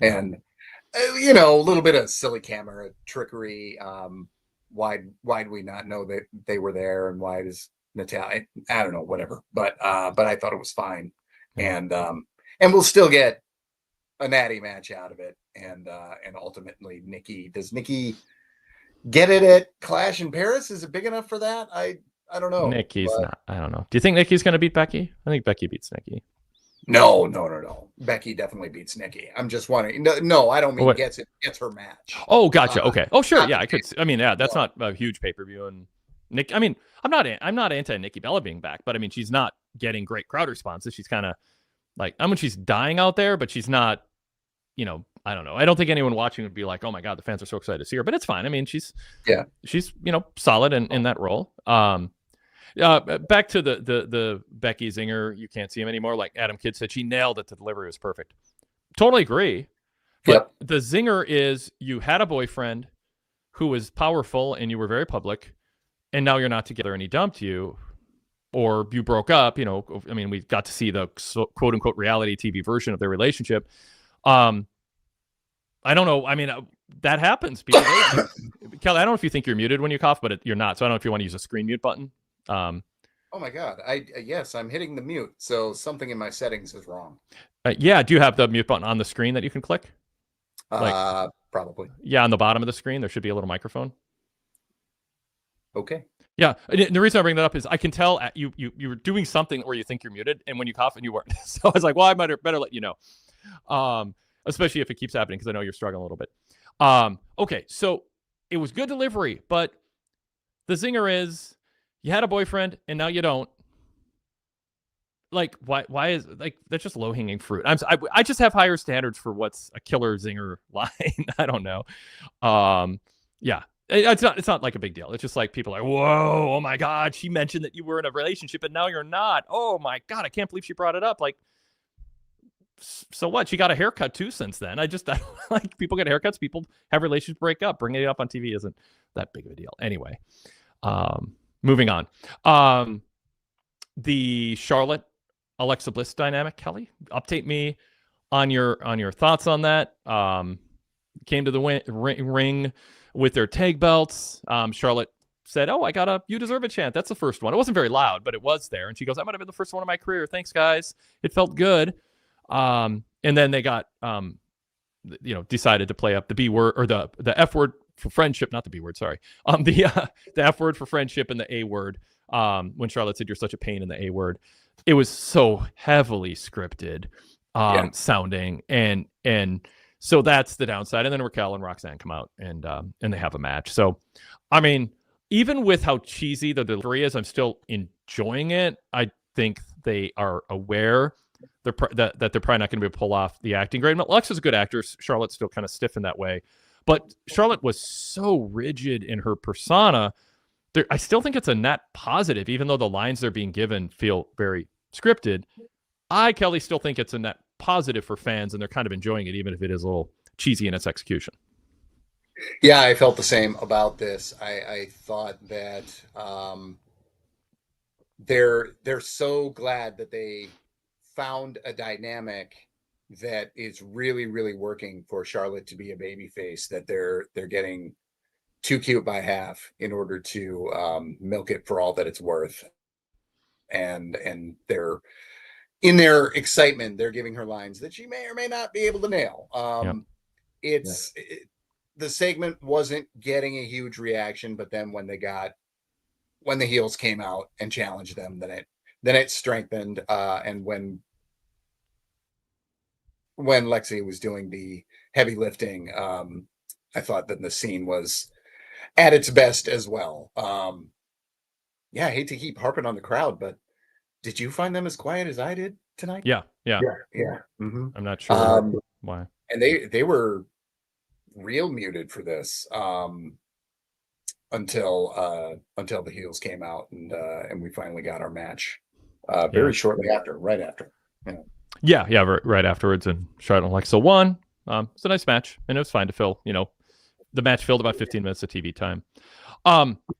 you know, a little bit of silly camera trickery. Why'd we not know that they were there, and why does Natalia? I don't know, whatever. But I thought it was fine, and we'll still get a Natty match out of it, and ultimately does Nikki get it at Clash in Paris? Is it big enough for that? I don't know. Nikki's not. I don't know. Do you think Nikki's going to beat Becky? I think Becky beats Nikki. No. Becky definitely beats Nikki. I'm just wondering. No, I don't mean gets her match. Oh, gotcha. Okay. Oh, sure. Yeah, I could. I mean, yeah, that's not a huge pay-per-view. And Nick, I mean, I'm not anti Nikki Bella being back, but I mean, she's not getting great crowd responses. She's kind of like, I mean, she's dying out there, but she's not. You know, I don't know. I don't think anyone watching would be like, oh my God, the fans are so excited to see her, but it's fine. I mean, she's solid in that role. Back to the Becky zinger, you can't see him anymore. Like Adam Kidd said, she nailed it. The delivery was perfect. Totally agree. But the zinger is, you had a boyfriend, who was powerful and you were very public, and now you're not together and he dumped you, or you broke up, you know, I mean, we got to see the quote unquote reality TV version of their relationship. I don't know. I mean, that happens. Kelly, I don't know if you think you're muted when you cough, but you're not. So I don't know if you want to use a screen mute button. Oh my God. Yes, I'm hitting the mute. So something in my settings is wrong. Yeah. Do you have the mute button on the screen that you can click? Probably. Yeah. On the bottom of the screen, there should be a little microphone. Okay. Yeah. And the reason I bring that up is I can tell you were doing something where you think you're muted, and when you cough and you weren't. So I was like, well, I better let you know. Especially if it keeps happening, because I know you're struggling a little bit. Okay. So it was good delivery, but the zinger is you had a boyfriend and now you don't. Like, why is, like, that's just low-hanging fruit. I just have higher standards for what's a killer zinger line. I don't know. Yeah. It's not like a big deal. It's just like people are like, whoa, oh my God, she mentioned that you were in a relationship and now you're not. Oh my God, I can't believe she brought it up. Like, so what? She got a haircut too since then. I don't like, people get haircuts, people have relationships break up. Bringing it up on TV isn't that big of a deal. Anyway, moving on. The Charlotte Alexa Bliss dynamic, Kelly, update me on your thoughts on that. Came to the ring with their tag belts. Charlotte said, "Oh, I got a 'You Deserve It' chant." That's the first one. It wasn't very loud, but it was there. And she goes, "I might have been the first one in my career. Thanks, guys. It felt good." And then they got, decided to play up the B word, or the F word for friendship, not the B word. Sorry. The F word for friendship and the A word. When Charlotte said, "You're such a pain," in the A word, it was so heavily scripted, sounding, and so that's the downside. And then Raquel and Roxanne come out and they have a match. So, I mean, even with how cheesy the delivery is, I'm still enjoying it. I think they are aware that they're probably not going to be able to pull off the acting grade. Alexa's a good actor. Charlotte's still kind of stiff in that way. But Charlotte was so rigid in her persona. I still think it's a net positive, even though the lines they're being given feel very scripted. Kelly, still think it's a net positive for fans, and they're kind of enjoying it, even if it is a little cheesy in its execution. Yeah, I felt the same about this. I thought that they're so glad that they found a dynamic that is really, really working for Charlotte to be a babyface, that they're getting too cute by half in order to milk it for all that it's worth. And they're, in their excitement, they're giving her lines that she may or may not be able to nail. The segment wasn't getting a huge reaction, but then when the heels came out and challenged them, then it strengthened. And when Lexi was doing the heavy lifting, I thought that the scene was at its best as well. I hate to keep harping on the crowd, but did you find them as quiet as I did tonight? Yeah. Mm-hmm. I'm not sure why. And they were real muted for this until the heels came out and we finally got our match very shortly after, right after. Right afterwards, and Charlotte and Alexa won. It's a nice match, and it was fine to fill. The match filled about 15 minutes of TV time.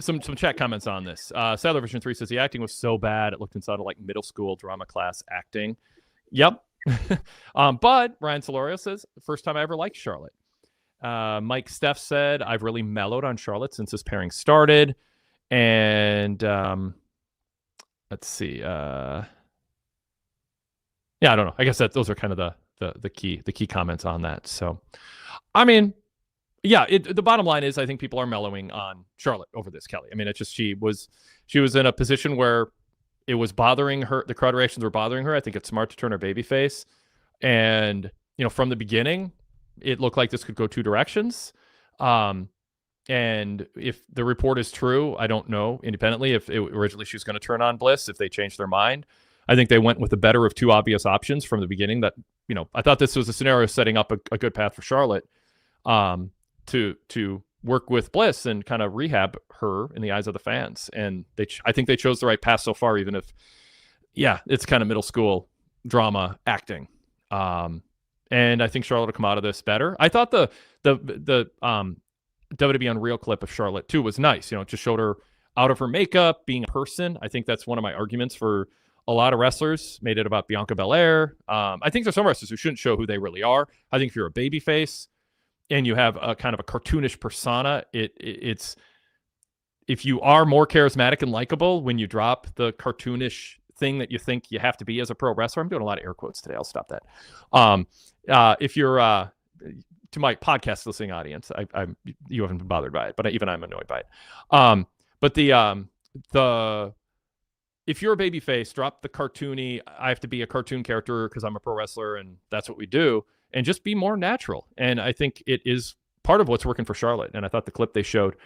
Some chat comments on this. Sadler version 3 says the acting was so bad it looked and sounded like middle school drama class acting. Yep. But Ryan Solorio says, first time I ever liked Charlotte. Mike Steff said, I've really mellowed on Charlotte since this pairing started. And let's see. I don't know. I guess those are kind of the key comments on that. So, I mean, the bottom line is I think people are mellowing on Charlotte over this, Kelly. I mean, it's just she was in a position where it was bothering her. The crowd reactions were bothering her. I think it's smart to turn her babyface. And, from the beginning, it looked like this could go two directions. And if the report is true, I don't know independently if originally she was going to turn on Bliss, if they changed their mind. I think they went with the better of two obvious options from the beginning. That, I thought this was a scenario setting up a good path for Charlotte to work with Bliss and kind of rehab her in the eyes of the fans. And I think they chose the right path so far, even if, it's kind of middle school drama acting. And I think Charlotte will come out of this better. I thought the WWE Unreal clip of Charlotte too was nice. You know, it just showed her out of her makeup, being a person. I think that's one of my arguments for a lot of wrestlers. Made it about Bianca Belair. I think there's some wrestlers who shouldn't show who they really are. I think if you're a babyface and you have a kind of a cartoonish persona, it's if you are more charismatic and likable when you drop the cartoonish thing that you think you have to be as a pro wrestler. I'm doing a lot of air quotes today. I'll stop that. If you're to my podcast listening audience, you haven't been bothered by it, but even I'm annoyed by it. But the if you're a babyface, drop the cartoony. I have to be a cartoon character because I'm a pro wrestler and that's what we do, and just be more natural. And I think it is part of what's working for Charlotte. And I thought the clip they showed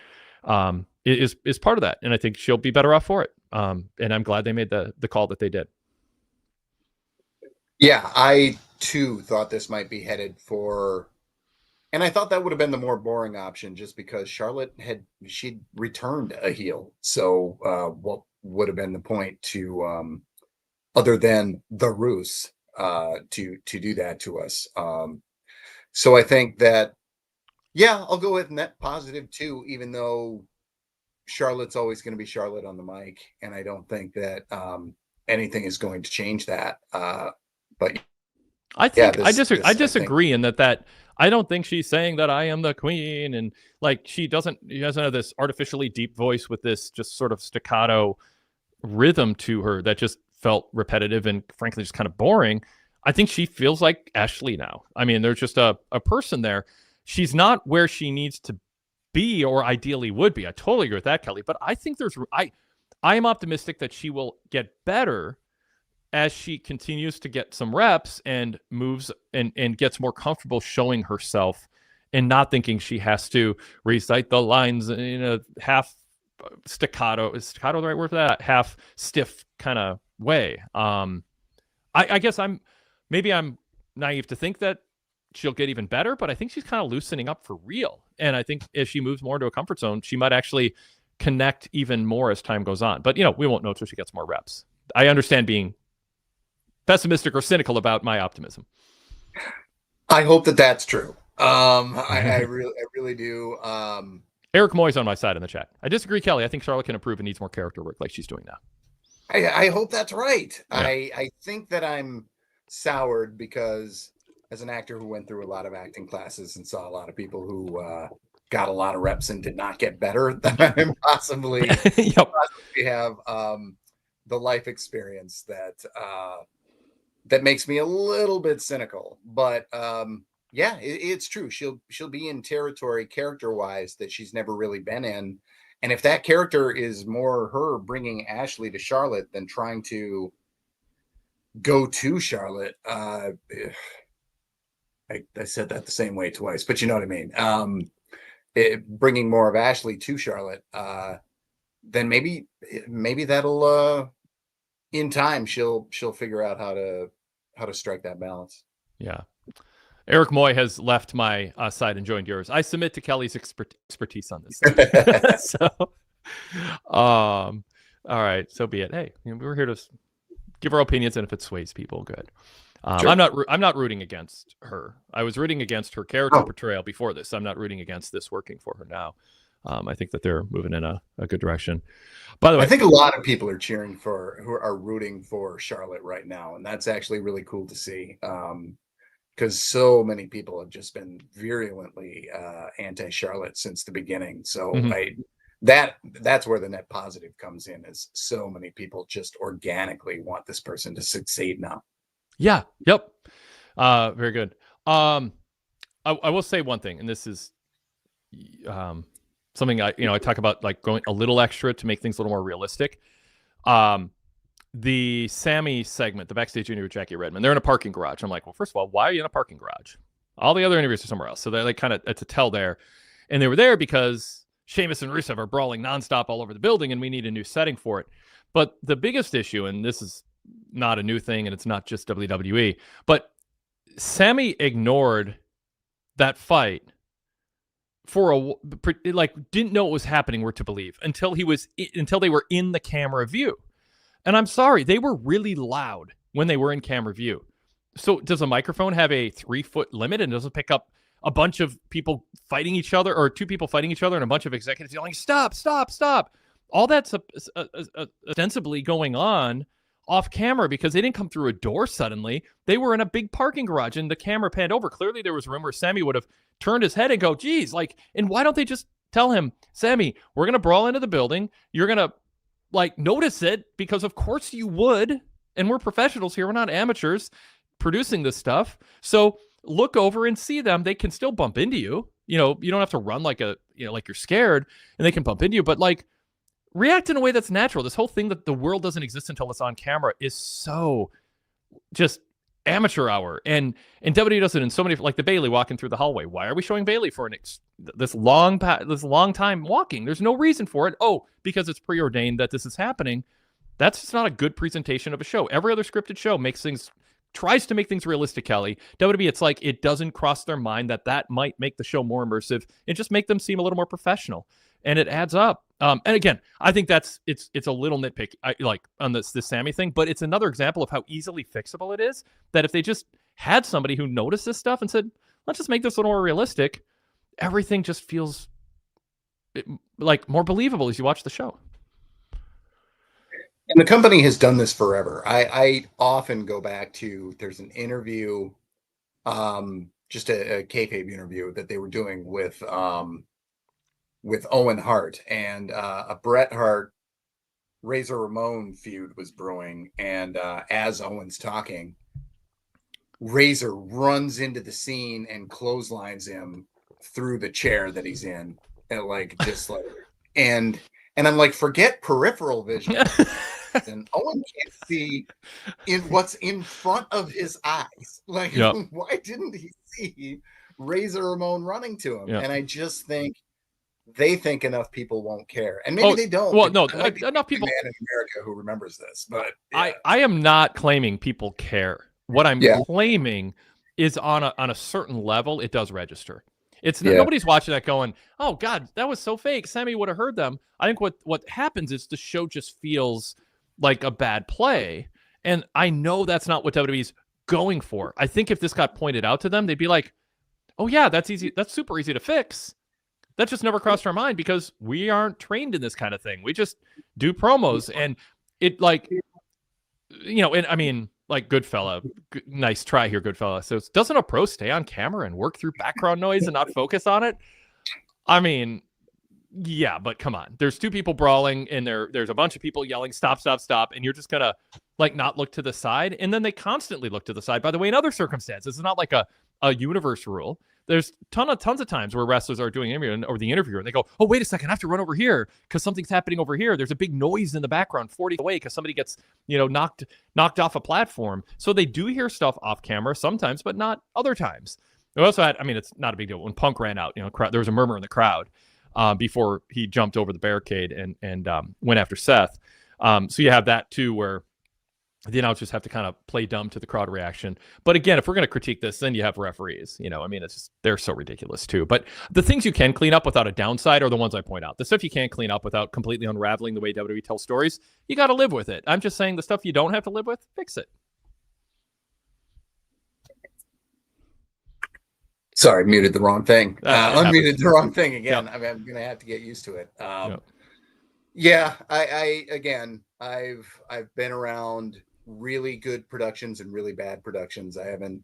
is part of that. And I think she'll be better off for it. And I'm glad they made the call that they did. Yeah, I too thought this might be headed for, and I thought that would have been the more boring option just because Charlotte she'd returned a heel. So what would have been the point to other than the ruse to do that to us? So I think that, yeah, I'll go with net positive too, even though Charlotte's always going to be Charlotte on the mic, and I don't think that anything is going to change that. But I think I disagree in that I don't think she's saying that I am the queen, and like she doesn't have this artificially deep voice with this just sort of staccato rhythm to her that just felt repetitive and frankly just kind of boring. I think she feels like Ashley now. I mean, there's just a person there. She's not where she needs to be or ideally would be. I totally agree with that, Kelly. But I think I am optimistic that she will get better as she continues to get some reps and moves and gets more comfortable showing herself and not thinking she has to recite the lines in a half staccato. Is staccato the right word for that? Half stiff kind of way. I guess I'm naive to think that she'll get even better, but I think she's kind of loosening up for real. And I think if she moves more into a comfort zone, she might actually connect even more as time goes on. But, we won't know until she gets more reps. I understand being pessimistic or cynical about my optimism. I hope that that's true. I really do. Eric Moy's on my side in the chat. I disagree, Kelly. I think Charlotte can improve and needs more character work like she's doing now. I hope that's right. Yeah. I think that I'm soured because as an actor who went through a lot of acting classes and saw a lot of people who got a lot of reps and did not get better, that I'm possibly have the life experience that makes me a little bit cynical. But it's true. She'll be in territory character-wise that she's never really been in. And if that character is more her bringing Ashley to Charlotte than trying to go to Charlotte, I said that the same way twice, but you know what I mean? Bringing more of Ashley to Charlotte, then maybe that'll in time she'll figure out how to strike that balance. Yeah. Eric Moy has left my side and joined yours. I submit to Kelly's expertise on this thing. So, all right, so be it. Hey, we're here to give our opinions, and if it sways people, good. Sure. I'm not rooting against her. I was rooting against her character portrayal before this. I'm not rooting against this working for her now. I think that they're moving in a good direction. By the way, I think a lot of people are who are rooting for Charlotte right now, and that's actually really cool to see. Because so many people have just been virulently anti-Charlotte since the beginning. So that's where the net positive comes in, is so many people just organically want this person to succeed now. Yeah. Yep. Very good. I will say one thing, and this is something I talk about, like going a little extra to make things a little more realistic. The Sammy segment, the backstage interview with Jackie Redmond, they're in a parking garage. I'm like, well, first of all, why are you in a parking garage? All the other interviews are somewhere else. So they're like kind of to tell there. And they were there because Sheamus and Rusev are brawling nonstop all over the building, and we need a new setting for it. But the biggest issue, and this is not a new thing, and it's not just WWE, but Sammy ignored that fight for didn't know what was happening, we're to believe, until they were in the camera view. And I'm sorry, they were really loud when they were in camera view. So does a microphone have a 3-foot limit and doesn't pick up a bunch of people fighting each other, or two people fighting each other, and a bunch of executives yelling, "Stop! Stop! Stop!" All that's ostensibly going on off camera because they didn't come through a door suddenly. They were in a big parking garage, and the camera panned over. Clearly, there was room where Sammy would have turned his head and go, "Geez, like," and why don't they just tell him, "Sammy, we're gonna brawl into the building. You're gonna like notice it because of course you would, and we're professionals here. We're not amateurs producing this stuff. So look over and see them. They can still bump into you. You know, you don't have to run like like you're scared, and they can bump into you, but like react in a way that's natural." This whole thing that the world doesn't exist until it's on camera is so just amateur hour. And WWE does it in so many, like the Bailey walking through the hallway. Why are we showing Bailey for this long time walking? There's no reason for it. Oh, because it's preordained that this is happening. That's just not a good presentation of a show. Every other scripted show tries to make things realistic, Kelly. WWE, it's like it doesn't cross their mind that might make the show more immersive and just make them seem a little more professional. And it adds up. And again, I think it's a little nitpick, like on this Sammy thing, but it's another example of how easily fixable it is. That if they just had somebody who noticed this stuff and said, "Let's just make this a little more realistic," everything just feels like more believable as you watch the show. And the company has done this forever. I often go back to, there's an interview, just a kayfabe interview that they were doing with Owen Hart, and a Bret Hart Razor Ramon feud was brewing. And as Owen's talking, Razor runs into the scene and clotheslines him through the chair that he's in, and I'm like, forget peripheral vision. And Owen can't see in what's in front of his eyes. Like, why didn't he see Razor Ramon running to him? And I just think they think enough people won't care, and maybe they don't. Well, no, enough people in America who remembers this, but I am not claiming people care. What I'm claiming is on a certain level, it does register. It's nobody's watching that going, "Oh God, that was so fake. Sammy would have heard them." I think what happens is the show just feels like a bad play, and I know that's not what WWE's going for. I think if this got pointed out to them, they'd be like, "Oh yeah, that's easy. That's super easy to fix. That just never crossed our mind because we aren't trained in this kind of thing. We just do promos." And it like, and I mean, like Goodfella, nice try here, Goodfella. So doesn't a pro stay on camera and work through background noise and not focus on it? I mean, yeah, but come on. There's two people brawling, and there's a bunch of people yelling, "Stop, stop, stop," and you're just gonna like not look to the side. And then they constantly look to the side. By the way, in other circumstances, it's not like a universe rule. There's tons of times where wrestlers are doing interview, or the interviewer, and they go, "Oh, wait a second, I have to run over here because something's happening over here. There's a big noise in the background 40 feet away because somebody gets, knocked off a platform." So they do hear stuff off camera sometimes, but not other times. They also had, it's not a big deal when Punk ran out. There was a murmur in the crowd before he jumped over the barricade and went after Seth. So you have that too, where the announcers have to kind of play dumb to the crowd reaction. But again, if we're going to critique this, then you have referees. It's just, they're so ridiculous too. But the things you can clean up without a downside are the ones I point out. The stuff you can't clean up without completely unraveling the way WWE tells stories, you got to live with it. I'm just saying the stuff you don't have to live with, fix it. Sorry, muted the wrong thing. Unmuted the wrong thing again. Yep. I'm going to have to get used to it. I've been around really good productions and really bad productions. I haven't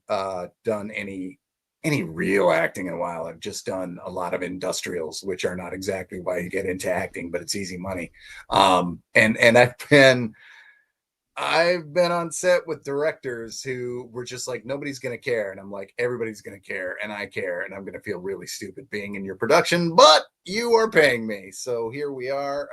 done any real acting in a while. I've just done a lot of industrials, which are not exactly why you get into acting, but it's easy money. And I've been on set with directors who were just like, nobody's going to care. And I'm like, everybody's going to care. And I care. And I'm going to feel really stupid being in your production, but you are paying me. So here we are.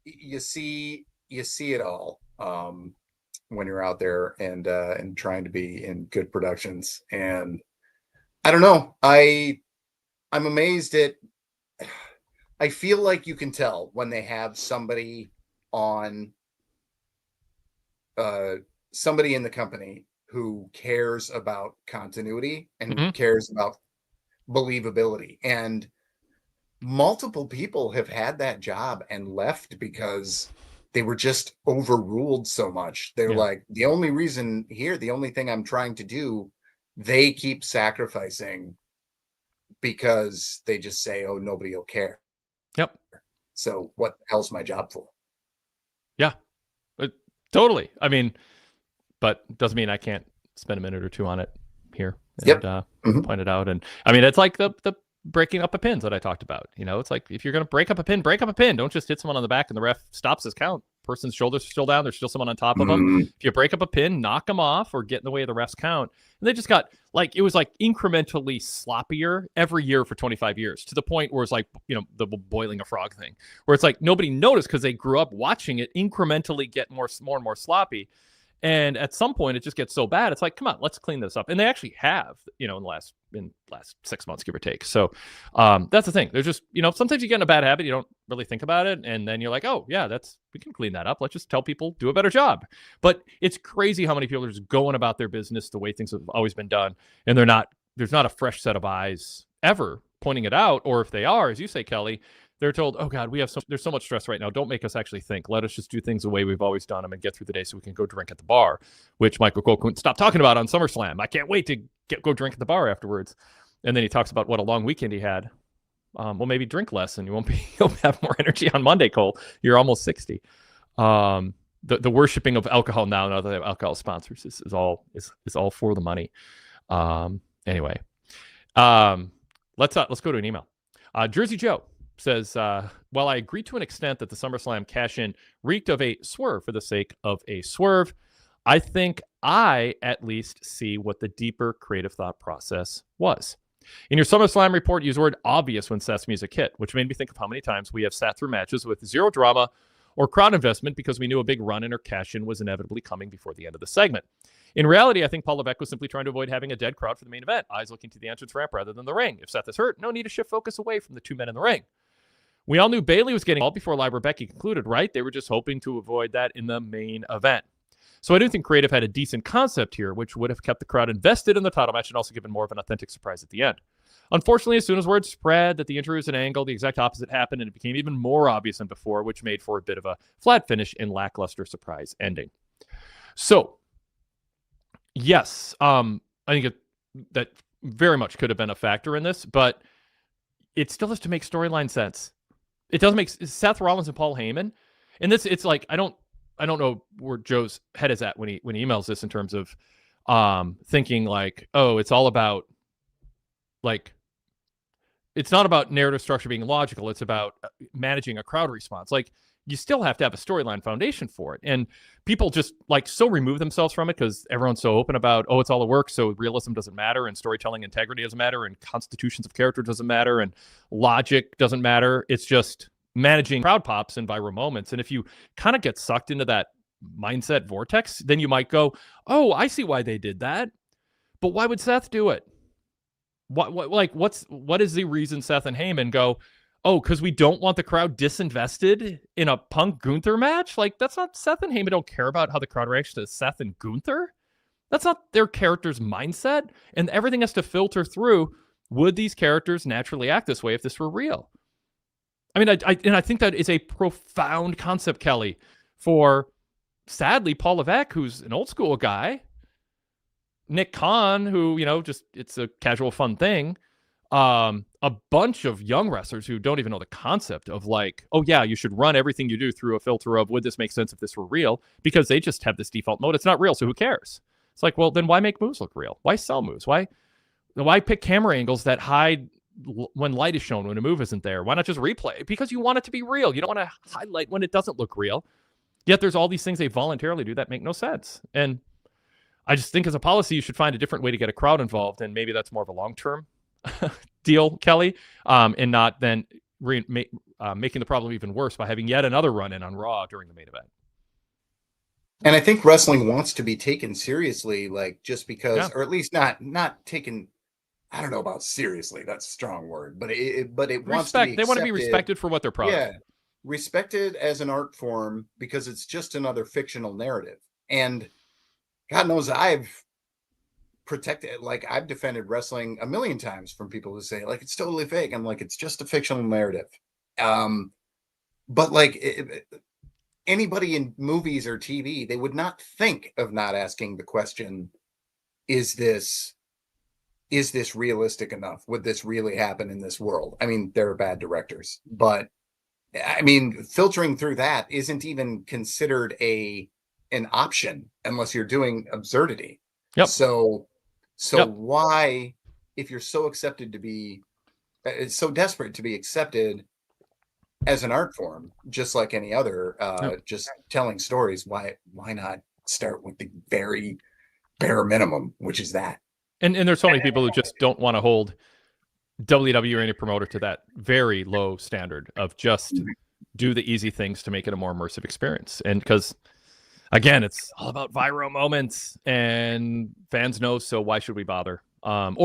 You see it all when you're out there and trying to be in good productions. And I don't know, I'm amazed at, I feel like you can tell when they have somebody on somebody in the company who cares about continuity and cares about believability. And multiple people have had that job and left because they were just overruled so much. They're like, the only reason here, the only thing I'm trying to do, they keep sacrificing because they just say, oh, nobody will care. Yep. So what the hell's my job for? Yeah, totally. I mean, but doesn't mean I can't spend a minute or two on it here and point it out. And I mean, it's like the breaking up of pins that I talked about. You know, it's like, if you're going to break up a pin, break up a pin. Don't just hit someone on the back and the ref stops his count. Person's shoulders are still down. There's still someone on top of them. If you break up a pin, knock them off or get in the way of the ref's count. And they just got like, it was like incrementally sloppier every year for 25 years to the point where it's like, you know, the boiling a frog thing, where it's like nobody noticed because they grew up watching it incrementally get more and more sloppy. And at some point, it just gets so bad. It's like, come on, let's clean this up. And they actually have, you know, in the last 6 months, give or take. So that's the thing. There's just, you know, sometimes you get in a bad habit. You don't really think about it. And then you're like, oh, yeah, we can clean that up. Let's just tell people, do a better job. But it's crazy how many people are just going about their business the way things have always been done. And there's not a fresh set of eyes ever pointing it out. Or if they are, as you say, Kelly, they're told, oh God, there's so much stress right now. Don't make us actually think. Let us just do things the way we've always done them and get through the day so we can go drink at the bar, which Michael Cole couldn't stop talking about on SummerSlam. I can't wait to go drink at the bar afterwards. And then he talks about what a long weekend he had. Well, maybe drink less and you'll have more energy on Monday, Cole. You're almost 60. The worshiping of alcohol now that they have alcohol sponsors is all for the money. Anyway, let's go to an email. Jersey Joe says, well, I agree to an extent that the SummerSlam cash-in reeked of a swerve for the sake of a swerve. I think I at least see what the deeper creative thought process was. In your SummerSlam report, use the word obvious when Seth's music hit, which made me think of how many times we have sat through matches with zero drama or crowd investment because we knew a big run-in or cash-in was inevitably coming before the end of the segment. In reality, I think Paul Levesque was simply trying to avoid having a dead crowd for the main event, eyes looking to the entrance ramp rather than the ring. If Seth is hurt, no need to shift focus away from the two men in the ring. We all knew Bayley was getting all before Live or Becky concluded, right? They were just hoping to avoid that in the main event. So I do think creative had a decent concept here, which would have kept the crowd invested in the title match and also given more of an authentic surprise at the end. Unfortunately, as soon as word spread that the injury was an angle, the exact opposite happened, and it became even more obvious than before, which made for a bit of a flat finish and lackluster surprise ending. So, yes, I think that very much could have been a factor in this, but it still has to make storyline sense. It doesn't make Seth Rollins and Paul Heyman, and it's like I don't know where Joe's head is at when he emails this in terms of thinking like, oh, it's all about like, it's not about narrative structure being logical. It's about managing a crowd response. Like, you still have to have a storyline foundation for it. And people just like so remove themselves from it because everyone's so open about, oh, it's all a work. So realism doesn't matter and storytelling integrity doesn't matter and constitutions of character doesn't matter and logic doesn't matter. It's just managing crowd pops and viral moments. And if you kind of get sucked into that mindset vortex, then you might go, oh, I see why they did that. But why would Seth do it? What is the reason Seth and Heyman go, oh, because we don't want the crowd disinvested in a Punk Gunther match? Like, that's not, Seth and Heyman don't care about how the crowd reacts to Seth and Gunther. That's not their character's mindset. And everything has to filter through, would these characters naturally act this way if this were real? I mean, I think that is a profound concept, Kelly, for, sadly, Paul Levesque, who's an old school guy, Nick Khan, who, just, it's a casual fun thing, a bunch of young wrestlers who don't even know the concept of like, oh yeah, you should run everything you do through a filter of, would this make sense if this were real? Because they just have this default mode. It's not real, so who cares? It's like, well, then why make moves look real? Why sell moves? Why pick camera angles that hide when light is shown, when a move isn't there? Why not just replay? Because you want it to be real. You don't want to highlight when it doesn't look real. Yet there's all these things they voluntarily do that make no sense. And I just think as a policy, you should find a different way to get a crowd involved. And maybe that's more of a long-term deal, Kelly, and not then making the problem even worse by having yet another run-in on Raw during the main event. And I think wrestling wants to be taken seriously, like just because, or at least not taken, I don't know about seriously, that's a strong word, but it wants to be they want to be respected for what they're proud of. Yeah, respected as an art form because it's just another fictional narrative. And God knows I've protected, like I've defended wrestling a million times from people who say like it's totally fake. I'm like, it's just a fictional narrative. But like anybody in movies or TV, they would not think of not asking the question, is this realistic enough? Would this really happen in this world? I mean, there are bad directors, but I mean, filtering through that isn't even considered an option unless you're doing absurdity. Yep. So why, if you're so accepted to be, it's so desperate to be accepted as an art form, just like any other, just telling stories, why not start with the very bare minimum, which is that? And there's so many people who just don't want to hold WWE or any promoter to that very low standard of just do the easy things to make it a more immersive experience. And because, again, it's all about viral moments and fans know, so why should we bother? And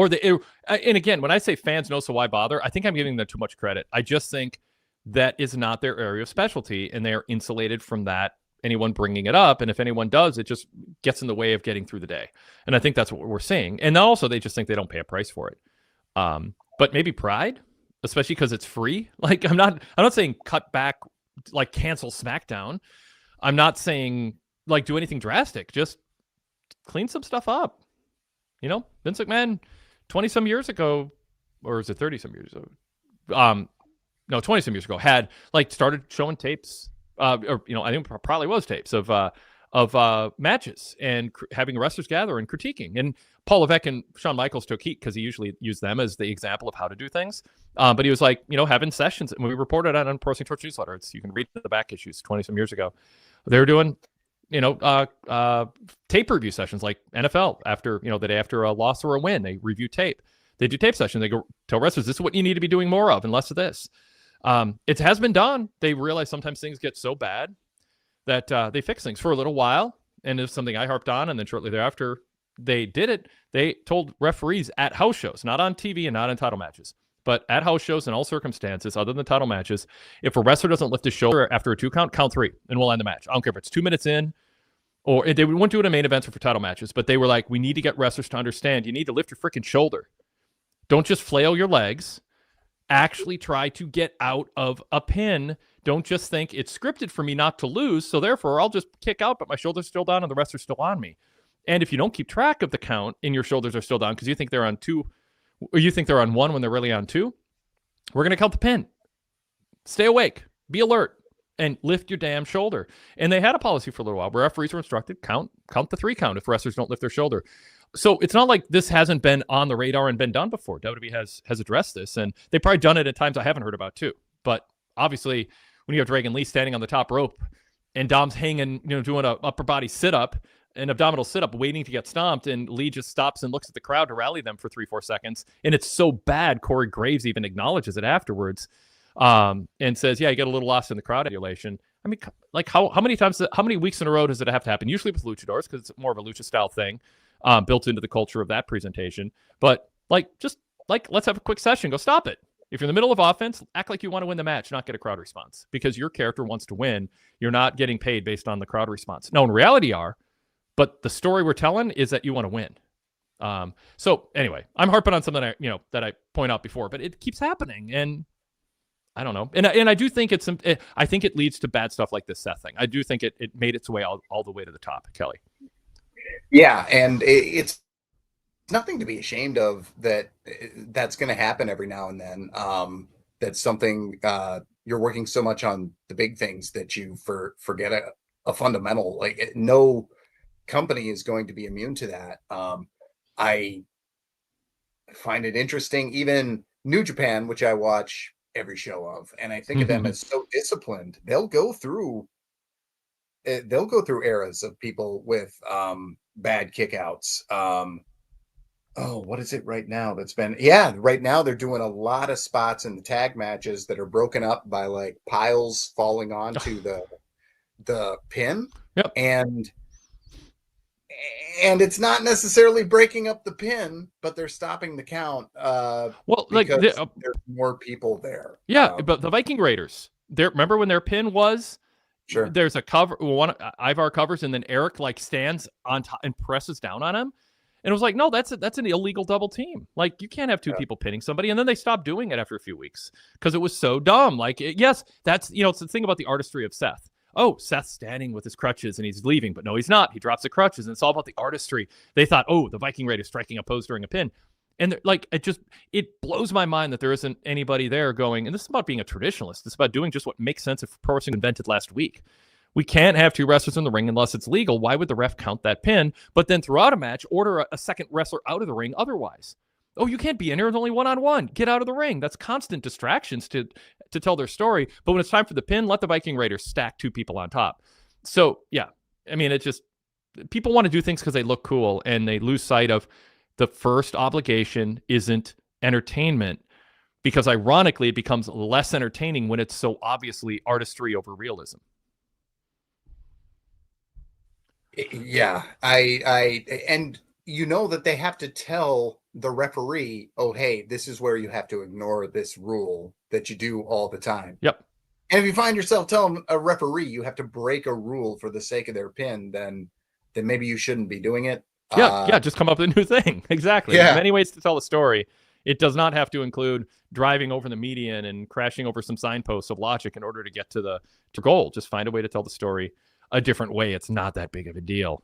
again, when I say fans know, so why bother? I think I'm giving them too much credit. I just think that is not their area of specialty, and they're insulated from that, anyone bringing it up. And if anyone does, it just gets in the way of getting through the day. And I think that's what we're seeing. And also, they just think they don't pay a price for it. But maybe pride, especially because it's free. Like, I'm not saying cut back, like cancel SmackDown. I'm not saying like do anything drastic. Just clean some stuff up. You know, Vince McMahon 20 some years ago, or is it 30 some years ago? No, 20 some years ago, had like started showing tapes, or, you know, I think it probably was tapes of matches and having wrestlers gather and critiquing. And Paul Levesque and Shawn Michaels took heat because he usually used them as the example of how to do things. But he was like, you know, having sessions, and we reported on PWTorch newsletter. You can read the back issues 20 some years ago. They were doing, you know, tape review sessions like NFL after, you know, the day after a loss or a win, they review tape. They do tape sessions. They go tell wrestlers, this is what you need to be doing more of and less of this. It has been done. They realize sometimes things get so bad that they fix things for a little while. And it's something I harped on. And then shortly thereafter, they did it. They told referees at house shows, not on TV and not in title matches, but at house shows in all circumstances other than title matches, if a wrestler doesn't lift his shoulder after a 2 count, count 3, and we'll end the match. I don't care if it's 2 minutes in, or they wouldn't do it in main events or for title matches, but they were like, we need to get wrestlers to understand you need to lift your freaking shoulder. Don't just flail your legs. Actually try to get out of a pin. Don't just think it's scripted for me not to lose, so therefore I'll just kick out, but my shoulder's still down and the wrestler's still on me. And if you don't keep track of the count and your shoulders are still down because you think they're on 2, or you think they're on 1 when they're really on 2, we're going to count the pin. Stay awake. Be alert. And lift your damn shoulder. And they had a policy for a little while where referees were instructed, count the 3 count if wrestlers don't lift their shoulder. So it's not like this hasn't been on the radar and been done before. WWE has addressed this, and they've probably done it at times I haven't heard about too. But obviously, when you have Dragon Lee standing on the top rope and Dom's hanging, you know, doing a upper body sit-up, an abdominal sit-up, waiting to get stomped, and Lee just stops and looks at the crowd to rally them for 3-4 seconds, and it's so bad, Corey Graves even acknowledges it afterwards, and says, yeah, you get a little lost in the crowd adulation. I mean, like how many weeks in a row does it have to happen? Usually with luchadors, because it's more of a lucha style thing. Built into the culture of that presentation. But let's have a quick session. Go stop it. If you're in the middle of offense, act like you want to win the match, not get a crowd response, because your character wants to win. You're not getting paid based on the crowd response. No, in reality you are, but the story we're telling is that you want to win. So anyway, I'm harping on something that I point out before, but it keeps happening, and I don't know. And I do think I think it leads to bad stuff like this Seth thing. I do think it made its way all the way to the top, Kelly. Yeah, and it's nothing to be ashamed of that's going to happen every now and then. That's something you're working so much on the big things that you forget a fundamental. Like, no company is going to be immune to that. I find it interesting, even New Japan, which I watch every show of, and I think of them as so disciplined. They'll go through eras of people with bad kickouts. What is it right now? Right now they're doing a lot of spots in the tag matches that are broken up by like piles falling onto the pin. Yep. And it's not necessarily breaking up the pin, but they're stopping the count. Because there's more people there. Yeah, but the Viking Raiders, remember when their pin was? Sure. There's a cover, Ivar covers, and then Eric stands on top and presses down on him. And it was like, no, that's an illegal double team. Like, you can't have 2 people pinning somebody. And then they stopped doing it after a few weeks because it was so dumb. Like, yes, that's, it's the thing about the artistry of Seth. oh, Seth's standing with his crutches and he's leaving, but no, he's not. He drops the crutches, and it's all about the artistry. They thought, oh, the Viking Raiders striking a pose during a pin. And like, it blows my mind that there isn't anybody there going, and this is about being a traditionalist. It's about doing just what makes sense if pro wrestling invented last week. We can't have two wrestlers in the ring unless it's legal. Why would the ref count that pin? But then throughout a match, order a second wrestler out of the ring otherwise. Oh, you can't be in here. It's only one-on-one. Get out of the ring. That's constant distractions to tell their story. But when it's time for the pin, let the Viking Raiders stack two people on top. So, yeah, I mean, it just, people want to do things because they look cool, and they lose sight of the first obligation isn't entertainment, because ironically, it becomes less entertaining when it's so obviously artistry over realism. Yeah, and you know that they have to tell the referee, oh, hey, this is where you have to ignore this rule that you do all the time. Yep. And if you find yourself telling a referee you have to break a rule for the sake of their pin, then maybe you shouldn't be doing it. Yeah, just come up with a new thing. Exactly. Yeah. There's many ways to tell a story. It does not have to include driving over the median and crashing over some signposts of logic in order to get to the goal. Just find a way to tell the story a different way. It's not that big of a deal.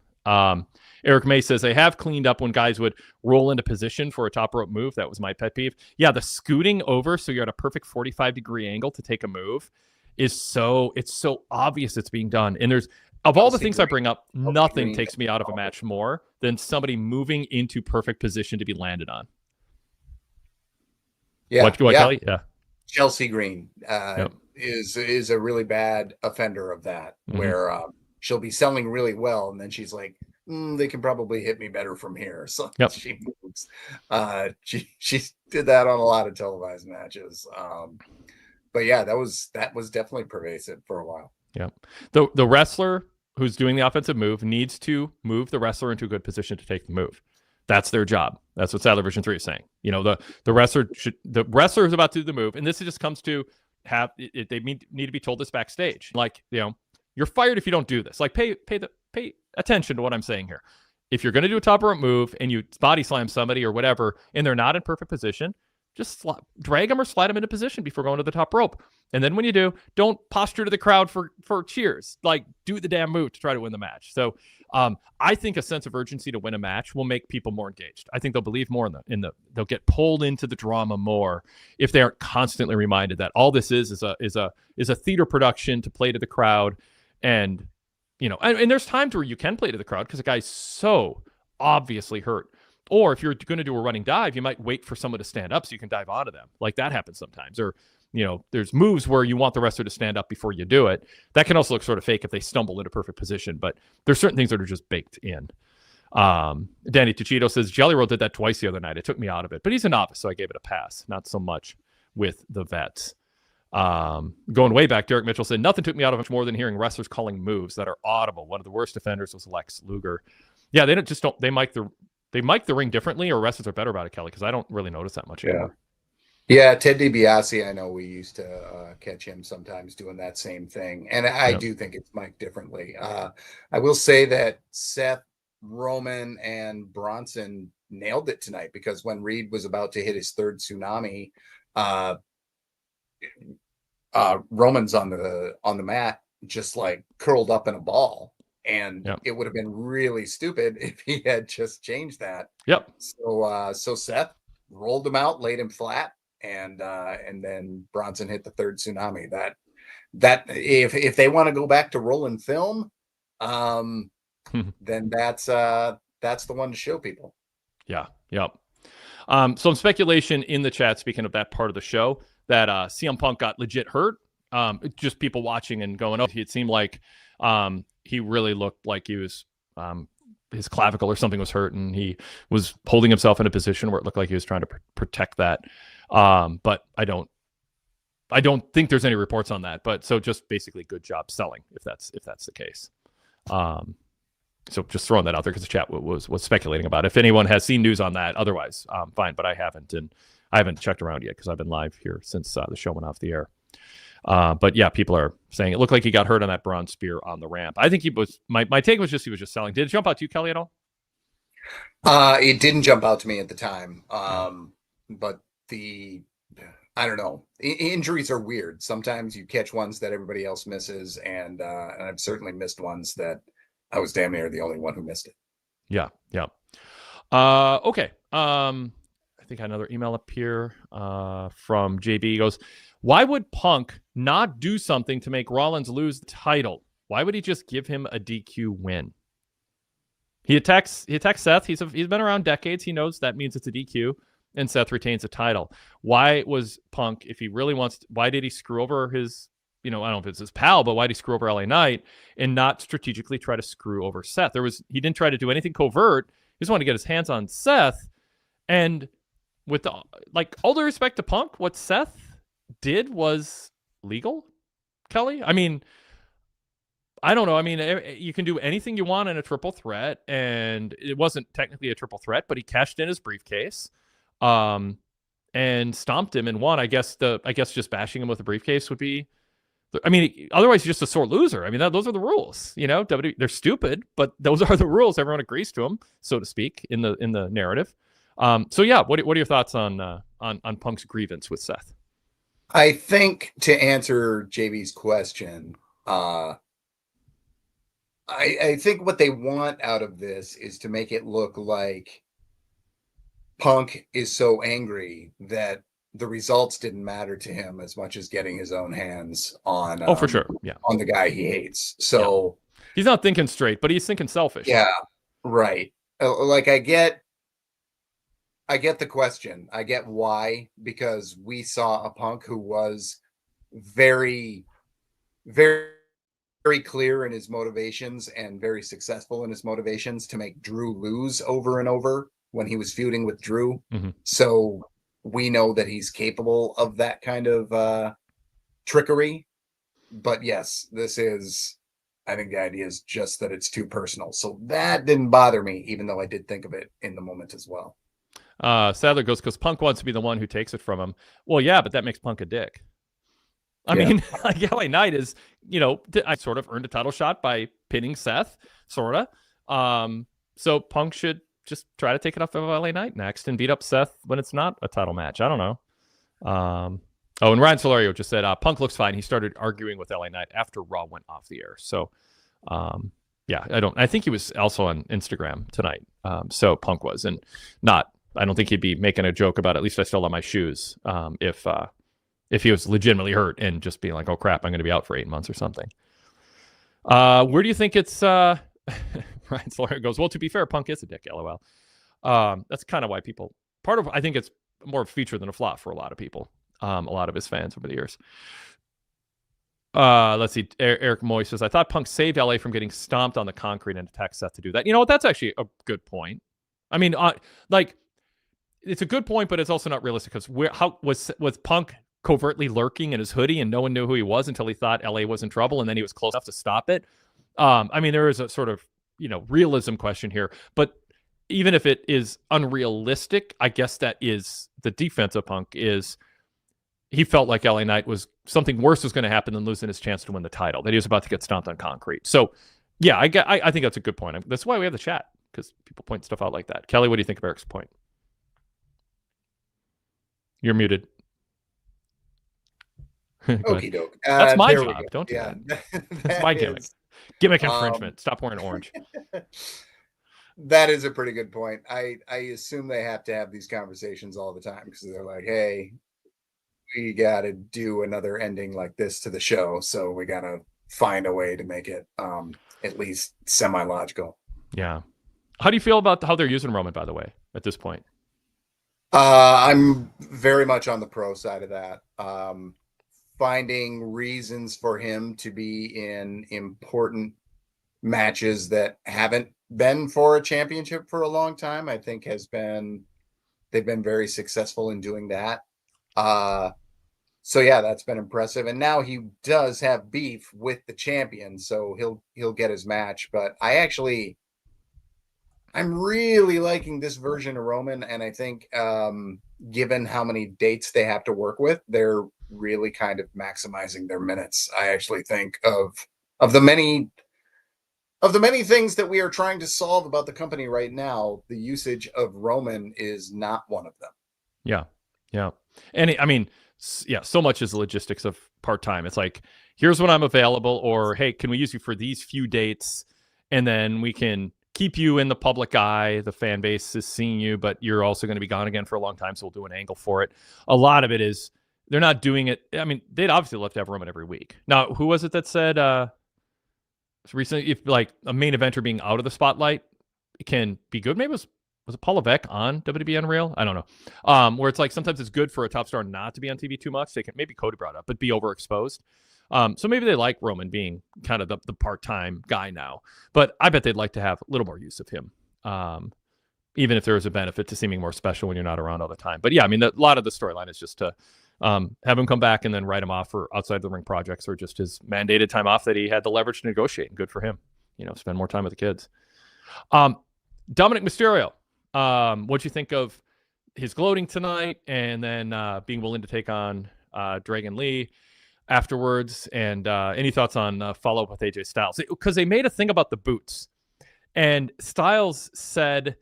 Eric May says, they have cleaned up when guys would roll into position for a top rope move. That was my pet peeve. Yeah, the scooting over so you're at a perfect 45-degree angle to take a move it's so obvious it's being done. And there's, of all the things I bring up, nothing takes me out of a match more than somebody moving into perfect position to be landed on. Yeah. What Kelly? Yeah. Chelsea Green is a really bad offender of that, where she'll be selling really well, and then she's like, they can probably hit me better from here. So she moves. She did that on a lot of televised matches. But yeah, that was definitely pervasive for a while. Yeah. The wrestler who's doing the offensive move needs to move the wrestler into a good position to take the move. That's their job. That's what Sadler Version 3 is saying. You know, the wrestler is about to do the move, and this just comes to they need to be told this backstage. Like, you know, you're fired if you don't do this. Like, pay attention to what I'm saying here. If you're going to do a top rope move and you body slam somebody or whatever, and they're not in perfect position, just drag them or slide them into position before going to the top rope. And then when you do, don't posture to the crowd for cheers. Like, do the damn move to try to win the match. So I think a sense of urgency to win a match will make people more engaged. I think they'll believe more they'll get pulled into the drama more if they aren't constantly reminded that all this is a theater production to play to the crowd. And, you know, and there's times where you can play to the crowd because a guy's so obviously hurt. Or if you're going to do a running dive, you might wait for someone to stand up so you can dive onto them. Like, that happens sometimes. Or, you know, there's moves where you want the wrestler to stand up before you do it. That can also look sort of fake if they stumble into perfect position. But there's certain things that are just baked in. Danny Tuchito says, Jelly Roll did that twice the other night. It took me out of it. But he's a novice, so I gave it a pass. Not so much with the vets. Going way back, Derek Mitchell said, nothing took me out of much more than hearing wrestlers calling moves that are audible. One of the worst offenders was Lex Luger. Yeah, they mic the ring differently, or wrestlers are better about it, Kelly, because I don't really notice that much anymore. Yeah, Ted DiBiase, I know we used to catch him sometimes doing that same thing. And I do think it's mic'd differently. I will say that Seth, Roman, and Bronson nailed it tonight, because when Reed was about to hit his third tsunami, Roman's on the mat, just like curled up in a ball. And it would have been really stupid if he had just changed that. Yep. So Seth rolled him out, laid him flat, and then Bronson hit the third tsunami. That if they want to go back to rolling film, then that's the one to show people. Yeah. Yep. Some speculation in the chat, speaking of that part of the show, that CM Punk got legit hurt. Just people watching and going, oh, it seemed like he really looked like he was his clavicle or something was hurt, and he was holding himself in a position where it looked like he was trying to protect that. But I don't think there's any reports on that. But so just basically good job selling if that's the case. So just throwing that out there because the chat was speculating about it. If anyone has seen news on that, otherwise fine. But I haven't, and I haven't checked around yet because I've been live here since the show went off the air. But yeah, people are saying it looked like he got hurt on that bronze spear on the ramp. I think he was. My take was he was just selling. Did it jump out to you, Kelly, at all? It didn't jump out to me at the time. But I don't know. Injuries are weird. Sometimes you catch ones that everybody else misses, and I've certainly missed ones that I was damn near the only one who missed it. Yeah, yeah. Okay. I think I had another email up here from JB. He goes, why would Punk not do something to make Rollins lose the title? Why would he just give him a DQ win? He attacks Seth. He's been around decades. He knows that means it's a DQ, and Seth retains the title. Why was Punk, if he really wants to, why did he screw over his, I don't know if it's his pal, but why did he screw over LA Knight and not strategically try to screw over Seth? He didn't try to do anything covert. He just wanted to get his hands on Seth. And with all due respect to Punk, what Seth did was legal, Kelly. I mean, I don't know. I mean, you can do anything you want in a triple threat, and it wasn't technically a triple threat, but he cashed in his briefcase, and stomped him and won. I guess just bashing him with a briefcase would be. I mean, otherwise he's just a sore loser. I mean, those are the rules. They're stupid, but those are the rules. Everyone agrees to them, so to speak, in the narrative. So yeah, what are your thoughts on Punk's grievance with Seth? I think to answer JB's question, I think what they want out of this is to make it look like Punk is so angry that the results didn't matter to him as much as getting his own hands on for sure. Yeah. On the guy he hates. So yeah. He's not thinking straight, but he's thinking selfish. Yeah, right. Like I get the question. I get why, because we saw a Punk who was very, very, very clear in his motivations and very successful in his motivations to make Drew lose over and over when he was feuding with Drew. Mm-hmm. So we know that he's capable of that kind of trickery. But yes, I think the idea is just that it's too personal. So that didn't bother me, even though I did think of it in the moment as well. Sadler goes, because Punk wants to be the one who takes it from him. Well, yeah, but that makes Punk a dick. I mean, like LA Knight is, I sort of earned a title shot by pinning Seth, sort of. So Punk should just try to take it off of LA Knight next and beat up Seth when it's not a title match. I don't know. And Ryan Solario just said, Punk looks fine. He started arguing with LA Knight after Raw went off the air. So, I think he was also on Instagram tonight. So Punk was, and I don't think he'd be making a joke about, at least I still have my shoes. If he was legitimately hurt and just being like, oh crap, I'm going to be out for 8 months or something. Where do you think it's, Ryan Solario goes, well, to be fair, Punk is a dick, LOL. That's kind of why I think it's more of a feature than a flaw for a lot of people. A lot of his fans over the years. Let's see. Eric Moy says, I thought Punk saved LA from getting stomped on the concrete and attacked Seth to do that. You know what? That's actually a good point. I mean, it's a good point, but it's also not realistic, because how was Punk covertly lurking in his hoodie and no one knew who he was until he thought LA was in trouble, and then he was close enough to stop it? I mean, there is a sort of, realism question here, but even if it is unrealistic, I guess that is the defense of Punk is he felt like LA Knight something worse was going to happen than losing his chance to win the title, that he was about to get stomped on concrete. So yeah, I think that's a good point. That's why we have the chat, because people point stuff out like that. Kelly, what do you think of Eric's point? You're muted. Okie doke. That's my job. Don't do that. That's my gimmick. Gimmick infringement. Stop wearing orange. That is a pretty good point. I assume they have to have these conversations all the time, because they're like, hey, we got to do another ending like this to the show, so we got to find a way to make it at least semi-logical. Yeah. How do you feel about how they're using Roman, by the way, at this point? I'm very much on the pro side of that. Finding reasons for him to be in important matches that haven't been for a championship for a long time, I think they've been very successful in doing that. So yeah, that's been impressive. And now he does have beef with the champion, so he'll get his match. But I'm really liking this version of Roman, and I think given how many dates they have to work with, they're really kind of maximizing their minutes. I actually think of the many things that we are trying to solve about the company right now, the usage of Roman is not one of them. Yeah. And I mean, so much is the logistics of part-time. It's like, here's when I'm available, or hey, can we use you for these few dates, and then we can keep you in the public eye. The fan base is seeing you, but you're also going to be gone again for a long time, so we'll do an angle for it. A lot of it is they're not doing it. I mean, they'd obviously love to have Roman every week. Now, who was it that said recently, if like a main eventer being out of the spotlight can be good? Maybe was it Paul Levesque on WWE Unreal? I don't know. Where it's like sometimes it's good for a top star not to be on TV too much. They can, maybe Cody brought up, but be overexposed. So maybe they like Roman being kind of the part-time guy now, but I bet they'd like to have a little more use of him. Even if there is a benefit to seeming more special when you're not around all the time. But yeah, I mean, a lot of the storyline is just to have him come back and then write him off for outside the ring projects or just his mandated time off that he had the leverage to negotiate. And good for him, spend more time with the kids. Dominic Mysterio. What'd you think of his gloating tonight and then being willing to take on Dragon Lee afterwards? And any thoughts on follow-up with AJ Styles? Because they made a thing about the boots. And Styles said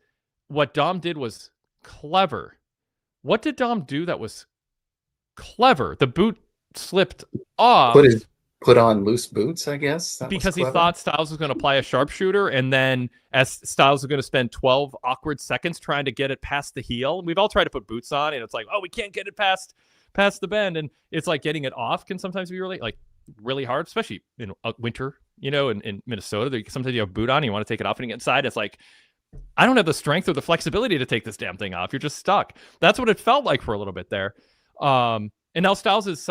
what Dom did was clever. What did Dom do that was clever? The boot slipped off. Put on loose boots, I guess. Because he thought Styles was going to apply a sharpshooter, and then as Styles was going to spend 12 awkward seconds trying to get it past the heel. We've all tried to put boots on, and it's like, oh, we can't get it past the bend, and it's like getting it off can sometimes be really hard, especially in winter, in Minnesota. Sometimes you have a boot on, and you want to take it off and get inside. It's like, I don't have the strength or the flexibility to take this damn thing off. You're just stuck. That's what it felt like for a little bit there. And now Styles is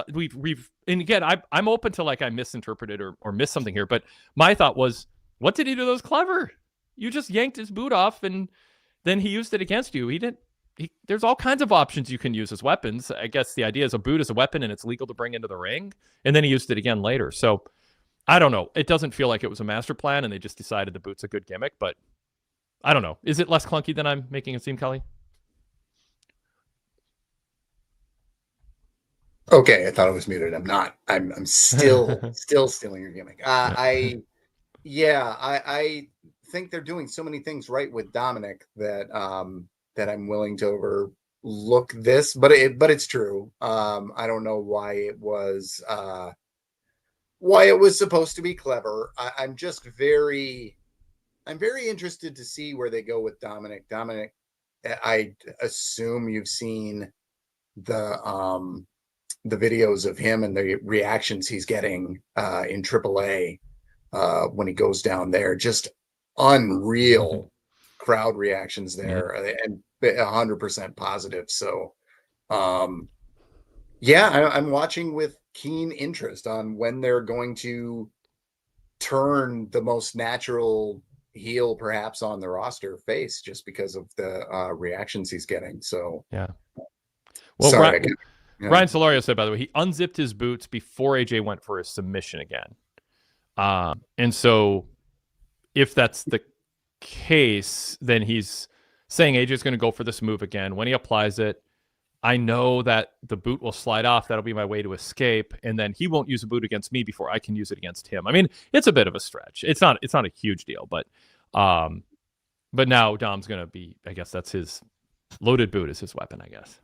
and again, I'm open to like I misinterpreted or missed something here, but my thought was, what did he do that was clever? You just yanked his boot off and then he used it against you. There's all kinds of options you can use as weapons. I guess the idea is a boot is a weapon and it's legal to bring into the ring, and then he used it again later. So I don't know. It doesn't feel like it was a master plan and they just decided the boot's a good gimmick, but I don't know. Is it less clunky than I'm making it seem, Kelly? Okay, I thought I was muted. I'm not. I'm still stealing your gimmick. I think they're doing so many things right with Dominic that that I'm willing to overlook this, but it's true. I don't know why it was supposed to be clever. I'm very interested to see where they go with Dominic. Dominic, I assume you've seen the videos of him and the reactions he's getting in AAA when he goes down there. Just unreal crowd reactions there, and 100% positive. So, I'm watching with keen interest on when they're going to turn the most natural heel perhaps on the roster face, just because of the reactions he's getting. So, yeah. Well, sorry. Ryan Solorio said, by the way, he unzipped his boots before AJ went for his submission again. And so if that's the case, then he's saying AJ is going to go for this move again. When he applies it, I know that the boot will slide off. That'll be my way to escape. And then he won't use a boot against me before I can use it against him. I mean, it's a bit of a stretch. It's not a huge deal, but now Dom's going to be, I guess that's his loaded boot is his weapon, I guess.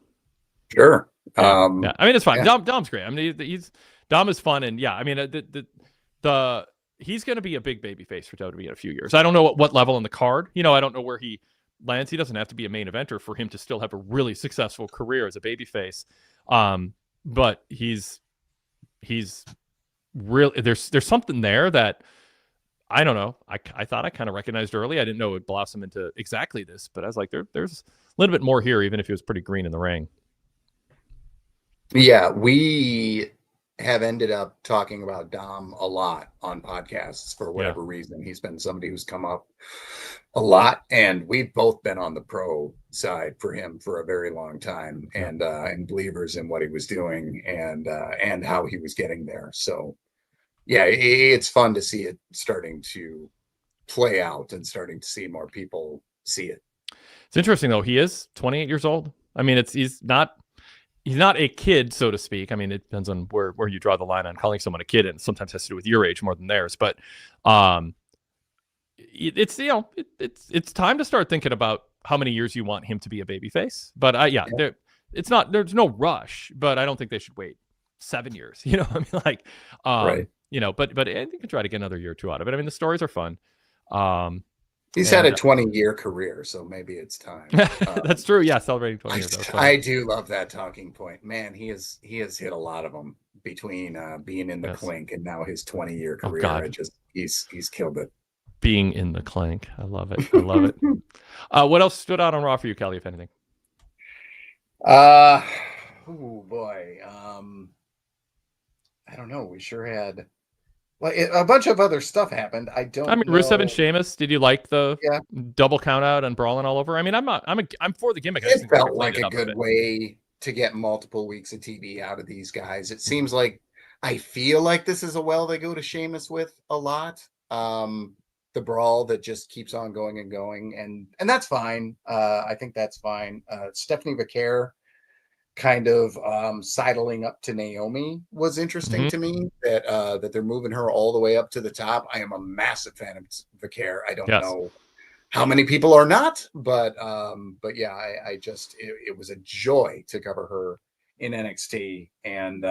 Sure. Yeah. I mean, it's fine. Yeah. Dom's great. I mean, Dom is fun, and yeah, I mean, he's going to be a big baby face for WWE in a few years. I don't know what level on the card. I don't know where he lands. He doesn't have to be a main eventer for him to still have a really successful career as a baby face. But he's really there's something there that I don't know. I thought I kind of recognized early. I didn't know it would blossom into exactly this, but I was like, there's a little bit more here, even if he was pretty green in the ring. Yeah, we have ended up talking about Dom a lot on podcasts for whatever reason. He's been somebody who's come up a lot, and we've both been on the pro side for him for a very long time, and believers in what he was doing and how he was getting there. So yeah, it's fun to see it starting to play out and starting to see more people see it. It's interesting though. He is 28 years old. I mean, he's not a kid, so to speak. I mean, it depends on where you draw the line on calling someone a kid, and sometimes has to do with your age more than theirs. But it's time to start thinking about how many years you want him to be a babyface. But it's not, there's no rush, but I don't think they should wait 7 years. I mean, like, Right. but I think you can try to get another year or two out of it. I mean, the stories are fun. He's had a 20-year career, so maybe it's time. That's true. Yeah, celebrating 20 years. I do love that talking point. Man, he has hit a lot of them between being in the clink and now his 20-year career. Oh, God. He's killed it. Being in the clank. I love it. I love it. What else stood out on Raw for you, Kelly, if anything? Oh boy. I don't know. We sure had a bunch of other stuff happened. I mean, Rusev and Sheamus. Did you like the double count out and brawling all over? I mean, I'm for the gimmick. It felt like a good way to get multiple weeks of TV out of these guys. It seems like I feel like this is a well they go to Sheamus with a lot. The brawl that just keeps on going and going, and that's fine. I think that's fine. Stephanie Vaquer kind of sidling up to Naomi was interesting to me, that they're moving her all the way up to the top. I am a massive fan of Vaquer. I don't know how many people are not, but yeah, I just it was a joy to cover her in NXT, and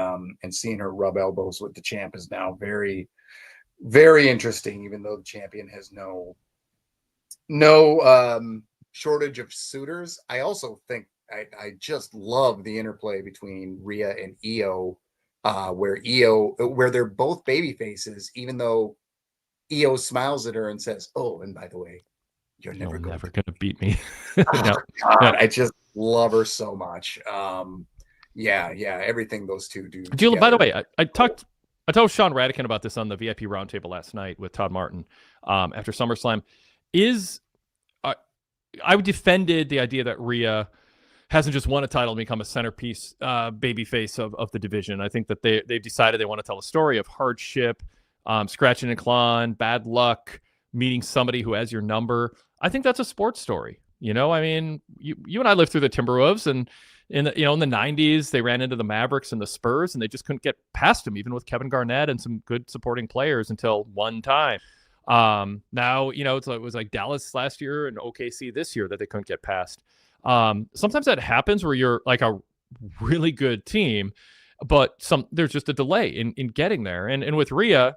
seeing her rub elbows with the champ is now very, very interesting, even though the champion has no shortage of suitors. I also think I just love the interplay between Rhea and Io, where they're both baby faces, even though Io smiles at her and says, "Oh, and by the way, you're never going to beat me." God, I just love her so much. Yeah, everything those two do. By the way, I told Sean Radican about this on the VIP roundtable last night with Todd Martin after SummerSlam. I defended the idea that Rhea hasn't just won a title and become a centerpiece babyface of the division. I think that they've decided they want to tell a story of hardship, scratching and clawing, bad luck, meeting somebody who has your number. I think that's a sports story. I mean, you and I lived through the Timberwolves, and in the 90s, they ran into the Mavericks and the Spurs, and they just couldn't get past them, even with Kevin Garnett and some good supporting players until one time. Now, it was like Dallas last year and OKC this year that they couldn't get past. Sometimes that happens where you're like a really good team, but there's just a delay in getting there. And with Rhea,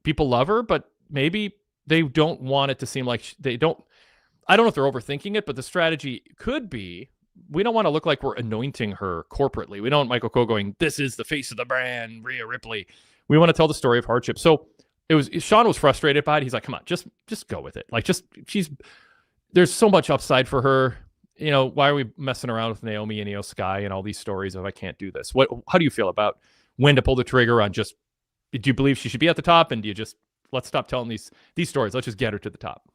people love her, but maybe they don't want it to seem like I don't know if they're overthinking it, but the strategy could be, we don't want to look like we're anointing her corporately. We don't want Michael Cole going, "This is the face of the brand, Rhea Ripley." We want to tell the story of hardship. So Sean was frustrated by it. He's like, "Come on, just go with it. Like, there's so much upside for her. Why are we messing around with Naomi and Io Sky and all these stories of I can't do this?" How do you feel about when to pull the trigger on do you believe she should be at the top, and do you just, let's stop telling these stories. Let's just get her to the top?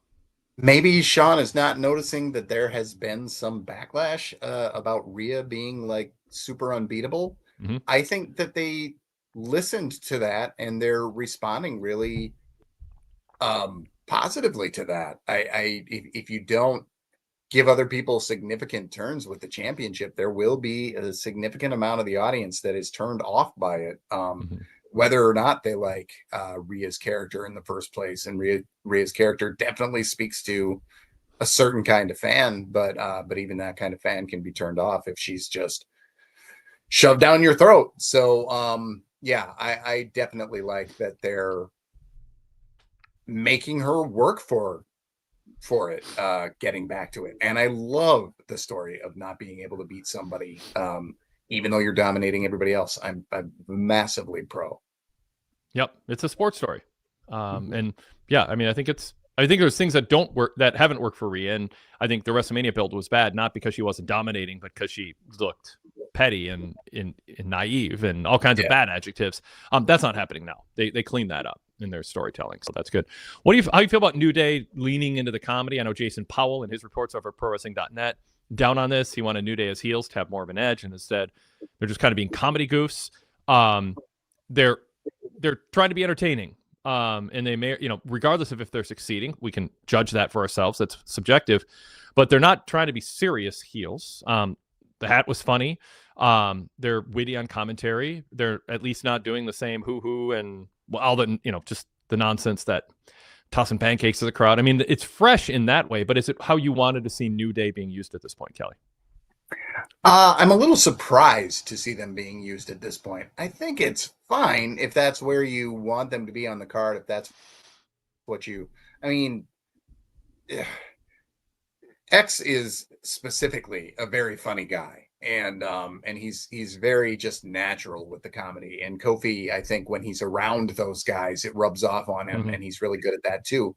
Maybe Sean is not noticing that there has been some backlash about Rhea being like super unbeatable. Mm-hmm. I think that they listened to that and they're responding really positively to that. If you don't give other people significant turns with the championship, there will be a significant amount of the audience that is turned off by it. Whether or not they like Rhea's character in the first place. And Rhea's character definitely speaks to a certain kind of fan, but even that kind of fan can be turned off if she's just shoved down your throat. So I definitely like that they're making her work for it, getting back to it. And I love the story of not being able to beat somebody, even though you're dominating everybody else. I'm massively pro. Yep, it's a sports story, and yeah, I mean, I think there's things that don't work, that haven't worked for Rhea, and I think the WrestleMania build was bad, not because she wasn't dominating, but because she looked petty and naive and all kinds of bad adjectives. That's not happening now. They cleaned that up in their storytelling, so that's good. How do you feel about New Day leaning into the comedy? I know Jason Powell in his reports over ProWrestling.net down on this. He wanted New Day as heels to have more of an edge, and instead they're just kind of being comedy goofs. They're trying to be entertaining, and they may, regardless of if they're succeeding, we can judge that for ourselves. That's subjective, but they're not trying to be serious heels. The hat was funny. They're witty on commentary. They're at least not doing the same hoo-hoo and all the, just the nonsense that tossing pancakes to the crowd. I mean, it's fresh in that way, but is it how you wanted to see New Day being used at this point, Kelly? I'm a little surprised to see them being used at this point. I think it's fine if that's where you want them to be on the card. If that's what you, I mean, X is specifically a very funny guy, and he's very just natural with the comedy. And Kofi, I think when he's around those guys, it rubs off on him, and he's really good at that too.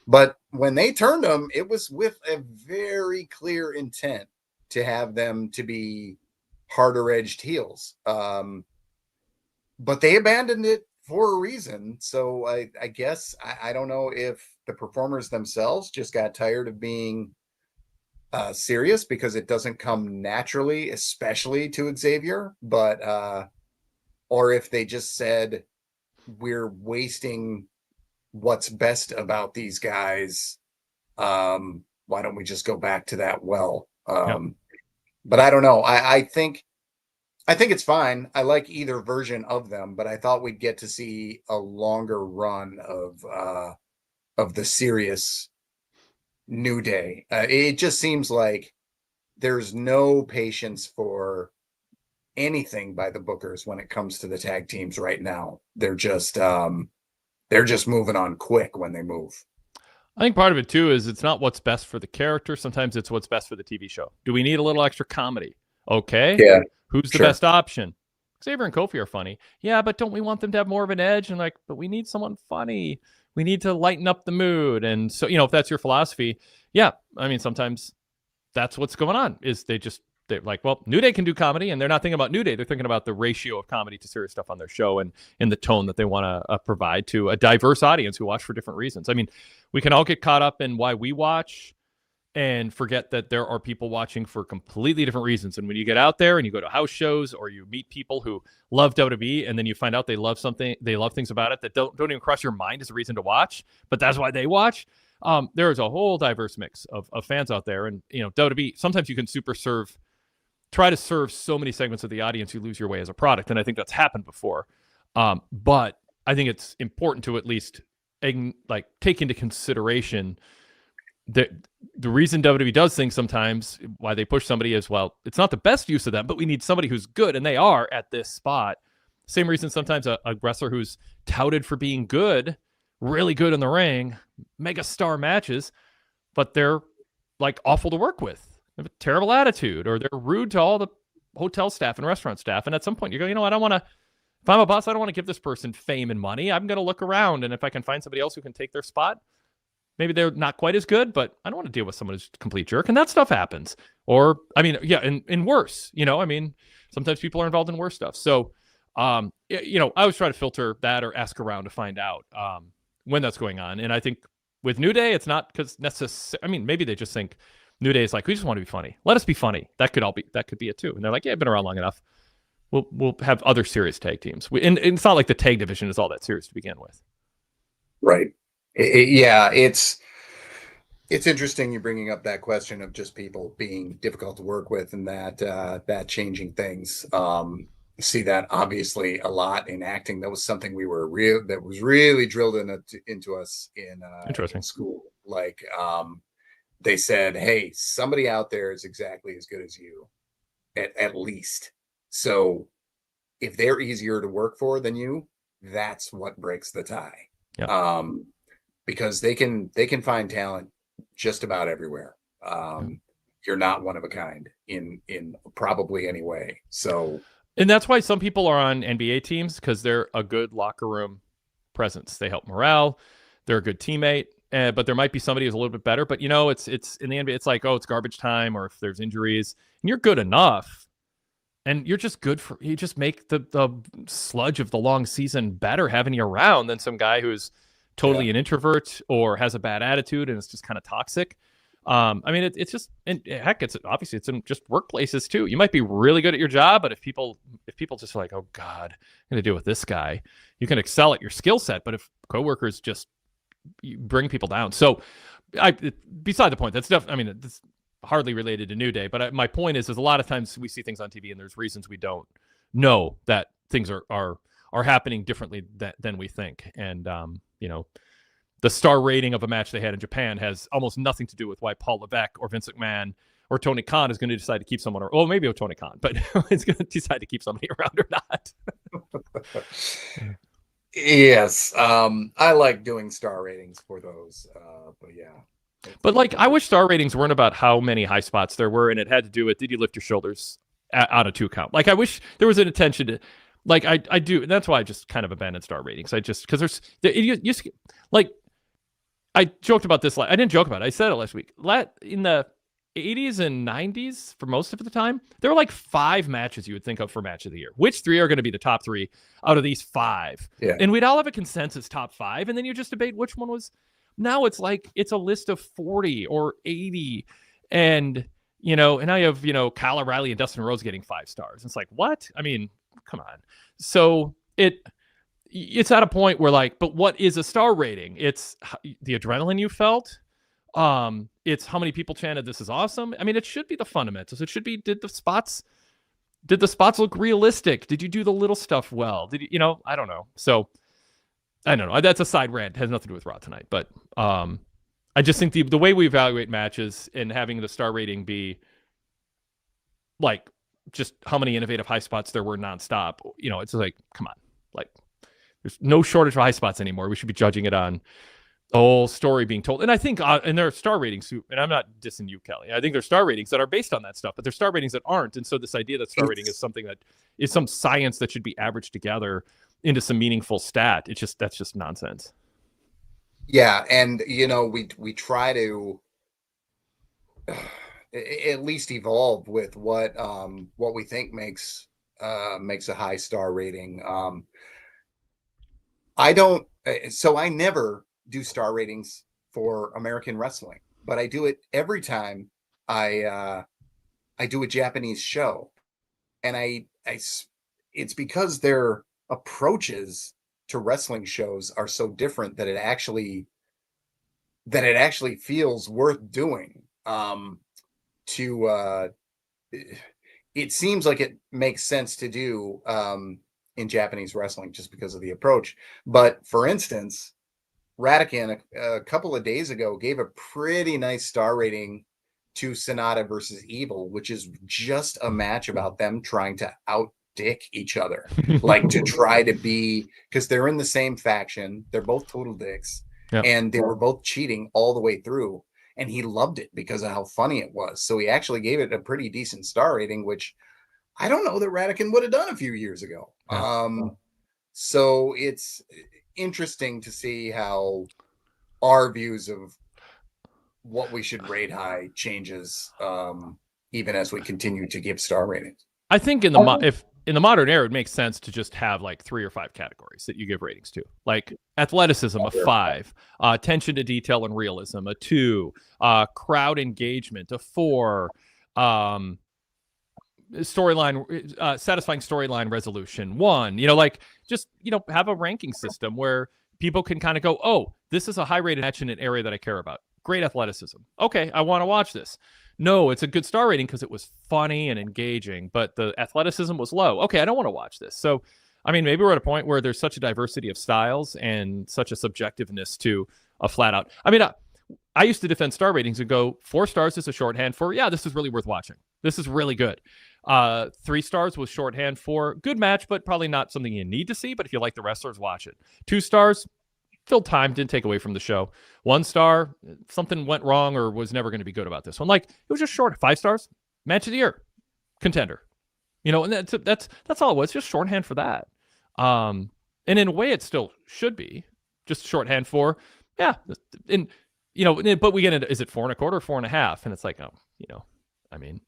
But when they turned him, it was with a very clear intent to have them to be harder edged heels. But they abandoned it for a reason. So I guess I don't know if the performers themselves just got tired of being serious because it doesn't come naturally, especially to Xavier, but or if they just said we're wasting what's best about these guys. Why don't we just go back to that well? But I don't know. I think it's fine. I like either version of them, but I thought we'd get to see a longer run of the serious New Day. It just seems like there's no patience for anything by the bookers when it comes to the tag teams right now. They're just moving on quick when they move. I think part of it too is it's not what's best for the character. Sometimes it's what's best for the TV show. Do we need a little extra comedy? Okay. Yeah. Who's the best option? Xavier and Kofi are funny. Yeah, but don't we want them to have more of an edge? And like, but we need someone funny. We need to lighten up the mood. And so, if that's your philosophy, yeah. I mean, sometimes that's what's going on is they're like, well, New Day can do comedy, and they're not thinking about New Day. They're thinking about the ratio of comedy to serious stuff on their show and in the tone that they want to provide to a diverse audience who watch for different reasons. I mean, we can all get caught up in why we watch and forget that there are people watching for completely different reasons. And when you get out there and you go to house shows or you meet people who love WWE and then you find out they love something, they love things about it that don't even cross your mind as a reason to watch, but that's why they watch. There is a whole diverse mix of fans out there. And, WWE, sometimes you can try to serve so many segments of the audience, you lose your way as a product. And I think that's happened before. But I think it's important to at least take into consideration the reason WWE does things sometimes, why they push somebody is, well, it's not the best use of them, but we need somebody who's good, and they are at this spot. Same reason sometimes a wrestler who's touted for being good, really good in the ring, mega star matches, but they're like awful to work with. They have a terrible attitude, or they're rude to all the hotel staff and restaurant staff. And at some point you go, I don't want to, if I'm a boss, I don't want to give this person fame and money. I'm going to look around, and if I can find somebody else who can take their spot, maybe they're not quite as good, but I don't want to deal with someone who's a complete jerk. And that stuff happens. Or, I mean, yeah, and worse, I mean, sometimes people are involved in worse stuff. So, I always try to filter that or ask around to find out when that's going on. And I think with New Day, it's not because necessarily, I mean, maybe they just think New Day is like, we just want to be funny. Let us be funny. That could be it too. And they're like, yeah, I've been around long enough. We'll have other serious tag teams. And it's not like the tag division is all that serious to begin with. Right. Yeah, it's interesting you bringing up that question of just people being difficult to work with and that changing things. See that obviously a lot in acting. That was something that was really drilled into us in school. Like they said, hey, somebody out there is exactly as good as you, at least. So if they're easier to work for than you, that's what breaks the tie. Yep. Because they can find talent just about everywhere. You're not one of a kind in probably any way. So, and that's why some people are on NBA teams, because they're a good locker room presence. They help morale. They're a good teammate. But there might be somebody who's a little bit better. But it's in the NBA. It's like, oh, it's garbage time, or if there's injuries, and you're good enough, and you're just you just make the sludge of the long season better having you around than some guy who's totally an introvert or has a bad attitude and it's just kind of toxic. I mean, it's just, and heck, it's in just workplaces too. You might be really good at your job, but if people just are like, oh God, I'm going to deal with this guy, you can excel at your skill set. But if coworkers just bring people down. So beside the point, that's it's hardly related to New Day, but my point is a lot of times we see things on TV and there's reasons we don't know that things are happening differently than we think. And, the star rating of a match they had in Japan has almost nothing to do with why Paul Levesque or Vince McMahon or Tony Khan is going to decide to keep someone, or maybe Tony Khan, but it's going to decide to keep somebody around or not. Yes. I like doing star ratings for those. But yeah. But like, I wish star ratings weren't about how many high spots there were, and it had to do with, did you lift your shoulders out of 2 count? Like, I wish there was an attention to, like, I do, and that's why I just kind of abandoned star ratings. Because like, I joked about this. I didn't joke about it. I said it last week. In the 80s and 90s, for most of the time, there were like 5 matches you would think of for match of the year. Which 3 are going to be the top 3 out of these 5? Yeah. And we'd all have a consensus top 5, and then you just debate which one was. Now it's like it's a list of 40 or 80, and and now you have Kyle O'Reilly and Dustin Rhodes getting 5 stars. It's like, what? I mean, come on. So it's at a point where, like, but what is a star rating? It's the adrenaline you felt. It's how many people chanted, "This is awesome." I mean, it should be the fundamentals. It should be, did the spots look realistic? Did you do the little stuff well? Did you, I don't know. So I don't know. That's a side rant. It has nothing to do with Raw tonight. But I just think the way we evaluate matches and having the star rating be like just how many innovative high spots there were nonstop. It's like, come on. Like, there's no shortage of high spots anymore. We should be judging it on the whole story being told. And I think, and there are star ratings, and I'm not dissing you, Kelly. I think there's star ratings that are based on that stuff, but there's star ratings that aren't. And so this idea that star rating is something that is some science that should be averaged together into some meaningful stat, that's just nonsense. Yeah, and we try to at least evolve with what we think makes a high star rating. I never do star ratings for American wrestling, but I do it every time I do a Japanese show, and it's because their approaches to wrestling shows are so different that it actually feels worth doing. It seems like it makes sense to do in Japanese wrestling just because of the approach. But for instance, Radican a couple of days ago gave a pretty nice star rating to Sonata versus Evil, which is just a match about them trying to outdick each other, like to try to be, because they're in the same faction, they're both total dicks. Yep. And they were both cheating all the way through, and he loved it because of how funny it was. So he actually gave it a pretty decent star rating, which I don't know that Radican would have done a few years ago. Yeah. So it's interesting to see how our views of what we should rate changes, even as we continue to give star ratings. I think in the modern era, it makes sense to just have like 3 or 5 categories that you give ratings to, like athleticism, a 5, attention to detail and realism, a 2, crowd engagement, a 4, storyline, satisfying storyline resolution, 1. Just have a ranking system where people can kind of go, oh, this is a high rated match in an area that I care about. Great athleticism. Okay, I want to watch this. No, it's a good star rating because it was funny and engaging, but the athleticism was low. Okay, I don't want to watch this. So, I mean, maybe we're at a point where there's such a diversity of styles and such a subjectiveness to a flat out. I mean, I used to defend star ratings and go, 4 stars is a shorthand for, yeah, this is really worth watching. This is really good. 3 stars was shorthand for good match, but probably not something you need to see. But if you like the wrestlers, watch it. 2 stars, filled time, didn't take away from the show. 1 star, something went wrong or was never going to be good about this one. Like, it was just short. 5 stars, match of the year, contender. And that's all it was, just shorthand for that. And in a way, it still should be just shorthand for, yeah. And but we get into, is it 4 1/4 or 4 1/2? And it's like, I mean,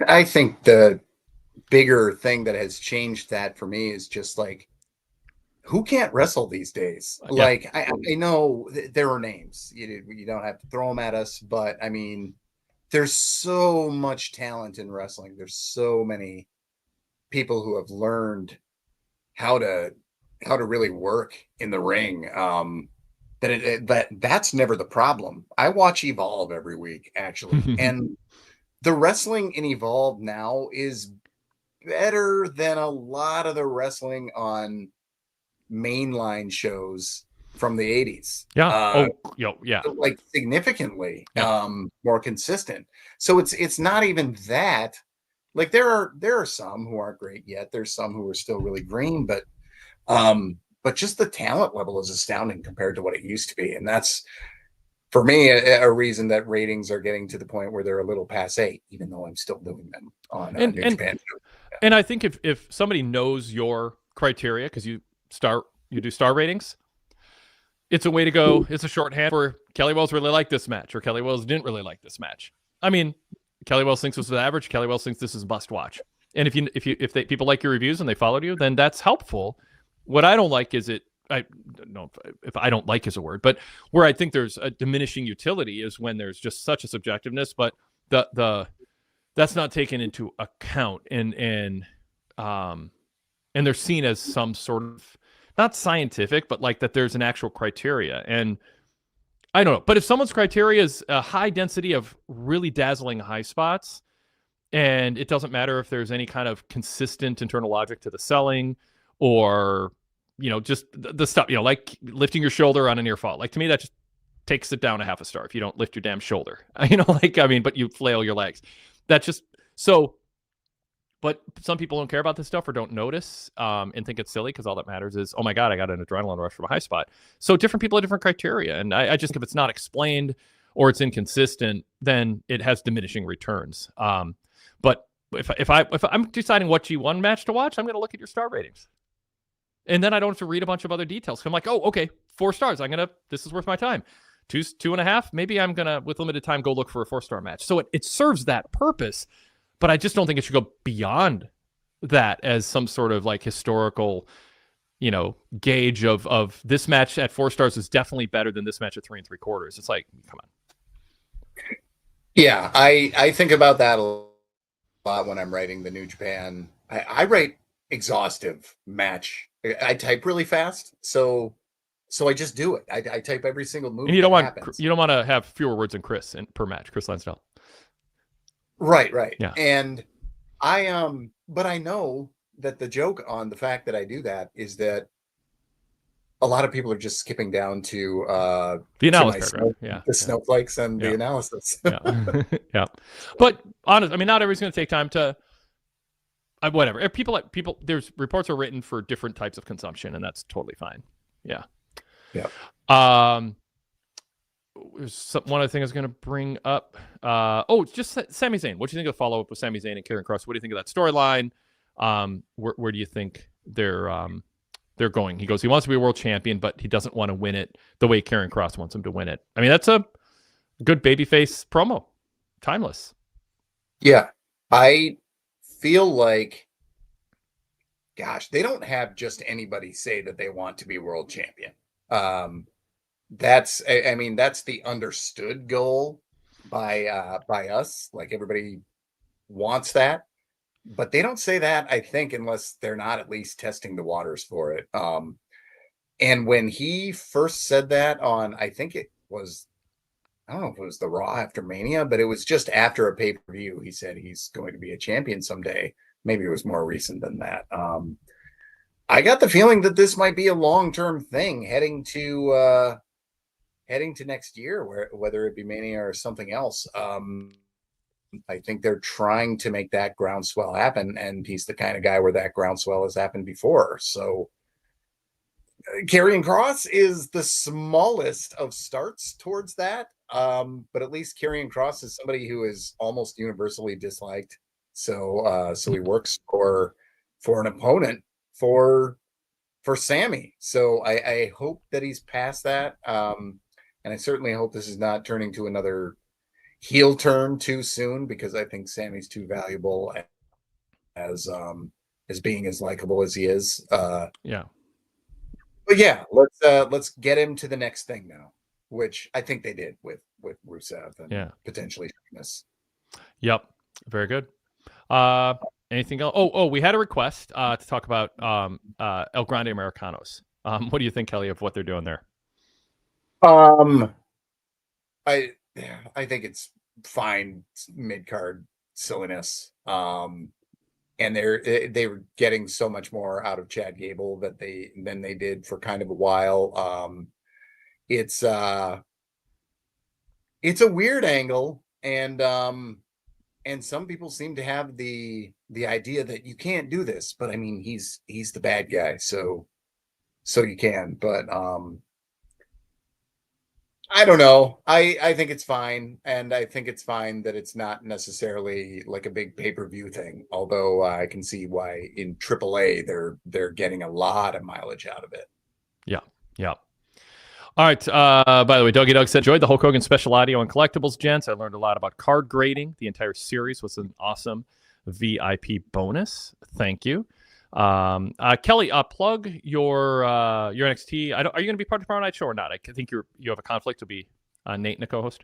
I think the bigger thing that has changed that for me is just like, who can't wrestle these days? Yeah. Like, I know there are names. You don't have to throw them at us, but I mean, there's so much talent in wrestling. There's so many people who have learned how to really work in the ring. That's never the problem. I watch Evolve every week, actually, and the wrestling in Evolve now is better than a lot of the wrestling on mainline shows from the 80s. Yeah. Yeah. Like significantly Yeah. more consistent. So it's not even that. Like there are some who aren't great yet. There's some who are still really green, but just the talent level is astounding compared to what it used to be. And that's, for me, a reason that ratings are getting to the point where they're a little passe, even though I'm still doing them on New Japan. Yeah. And I think if somebody knows your criteria, because you do star ratings, it's a way to go. It's a shorthand for Kelly Wells really liked this match, or Kelly Wells didn't really like this match. I mean, Kelly Wells thinks this was average. Kelly Wells thinks this is must watch. And if people like your reviews and they followed you, then that's helpful. What I don't like is I don't know if I don't like is a word, but where I think there's a diminishing utility is when there's just such a subjectiveness, but that's not taken into account, and they're seen as some sort of, not scientific, but like that there's an actual criteria. And I don't know, but if someone's criteria is a high density of really dazzling high spots, and it doesn't matter if there's any kind of consistent internal logic to the selling, or just the stuff, like lifting your shoulder on a near fall. Like, to me, that just takes it down a half a star if you don't lift your damn shoulder. But you flail your legs. That's just so. But some people don't care about this stuff or don't notice and think it's silly, because all that matters is, oh my God, I got an adrenaline rush from a high spot. So different people have different criteria. And I just, if it's not explained or it's inconsistent, then it has diminishing returns. But if I'm deciding what G1 match to watch, I'm going to look at your star ratings. And then I don't have to read a bunch of other details. I'm like, oh, okay, 4 stars. This is worth my time. 2.5, maybe I'm going to, with limited time, go look for a 4-star match. So it serves that purpose. But I just don't think it should go beyond that as some sort of like historical, gauge of this match at 4 stars is definitely better than this match at 3 3/4. It's like, come on. Yeah, I think about that a lot when I'm writing the New Japan. I write exhaustive match. I type really fast, so I just do it. I type every single move. And you don't want to have fewer words than Chris per match, Chris Lansdale. Right. Yeah. And but I know that the joke on the fact that I do that is that a lot of people are just skipping down to the analysis, snowflakes and the analysis. Yeah. Yeah. But honest, not everybody's going to take time to whatever. If people, there's reports are written for different types of consumption, and that's totally fine. Yeah. Yeah. One other thing I was going to bring up. Just Sami Zayn. What do you think of the follow-up with Sami Zayn and Karrion Kross? What do you think of that storyline? Where do you think they're going? He goes, he wants to be a world champion, but he doesn't want to win it the way Karrion Kross wants him to win it. That's a good babyface promo. Timeless. Yeah. I feel like, gosh, they don't have just anybody say that they want to be world champion. That's the understood goal by us. Like, everybody wants that, but they don't say that, I think, unless they're not at least testing the waters for it. And when he first said that on, I think it was, I don't know if it was the Raw after Mania, but it was just after a pay-per-view. He said he's going to be a champion someday. Maybe it was more recent than that. I got the feeling that this might be a long-term thing heading to next year, whether it be Mania or something else. I think they're trying to make that groundswell happen, and he's the kind of guy where that groundswell has happened before. So Karrion Kross is the smallest of starts towards that. But at least Karrion Kross is somebody who is almost universally disliked. So he works for an opponent for Sammy. So I hope that he's past that. And I certainly hope this is not turning to another heel turn too soon, because I think Sammy's too valuable as being as likable as he is. Yeah. But yeah, let's get him to the next thing now, which I think they did with Rusev and potentially Sheamus. Yep. Very good. Anything else? We had a request to talk about El Grande Americanos. What do you think, Kelly, of what they're doing there? I think it's fine mid-card silliness. And they were getting so much more out of Chad Gable than they did for kind of a while. it's a weird angle, and some people seem to have the idea that you can't do this, but I mean, he's the bad guy, so you can. But I don't know. I think it's fine, and I think it's fine that it's not necessarily like a big pay-per-view thing. Although I can see why in AAA they're getting a lot of mileage out of it. Yeah, yeah. All right. By the way, Dougie Doug said, enjoyed the Hulk Hogan special audio and collectibles, gents. I learned a lot about card grading. The entire series was an awesome VIP bonus. Thank you. Kelly, plug your NXT. Are you going to be part of the tomorrow night show or not? I think you have a conflict. Will be Nate and a co-host.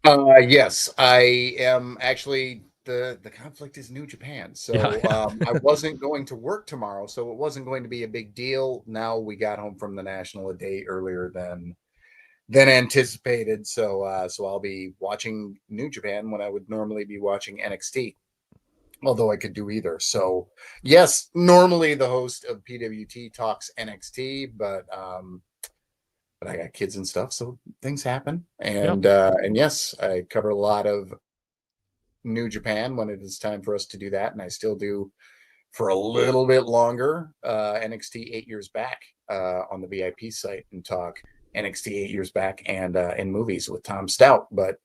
Yes, I am actually. The conflict is New Japan, so I wasn't going to work tomorrow, so it wasn't going to be a big deal. Now we got home from the National a day earlier than anticipated, so I'll be watching New Japan when I would normally be watching NXT. Although I could do either. So yes, normally the host of PWT talks NXT, but I got kids and stuff, so things happen. And yes, I cover a lot of New Japan when it is time for us to do that, and I still do for a little bit longer. NXT 8 years back on the VIP site, and talk NXT 8 years back and in movies with Tom Stout. But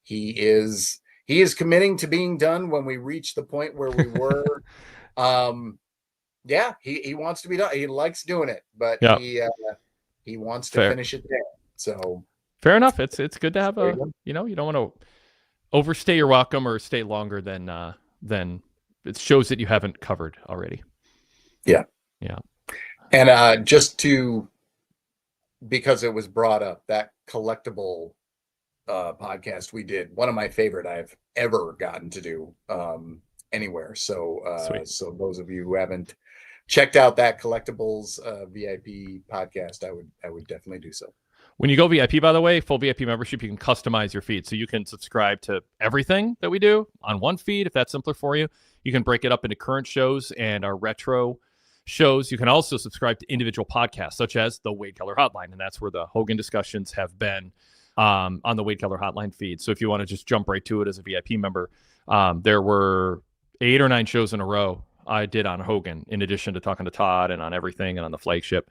he is committing to being done when we reach the point where we were. He wants to be done. He likes doing it, but he wants to finish it there. So fair enough. It's good to have you don't want to overstay your welcome or stay longer than it shows that you haven't covered already. Yeah. And because it was brought up, that collectible podcast we did, one of my favorite I've ever gotten to do anywhere. So so those of you who haven't checked out that collectibles VIP podcast, I would definitely do so. When you go VIP, by the way, full VIP membership, you can customize your feed. So you can subscribe to everything that we do on one feed, if that's simpler for you. You can break it up into current shows and our retro shows. You can also subscribe to individual podcasts, such as the Wade Keller Hotline, and that's where the Hogan discussions have been on the Wade Keller Hotline feed. So if you want to just jump right to it as a VIP member, there were 8 or 9 shows in a row I did on Hogan, in addition to talking to Todd and on everything and on the flagship.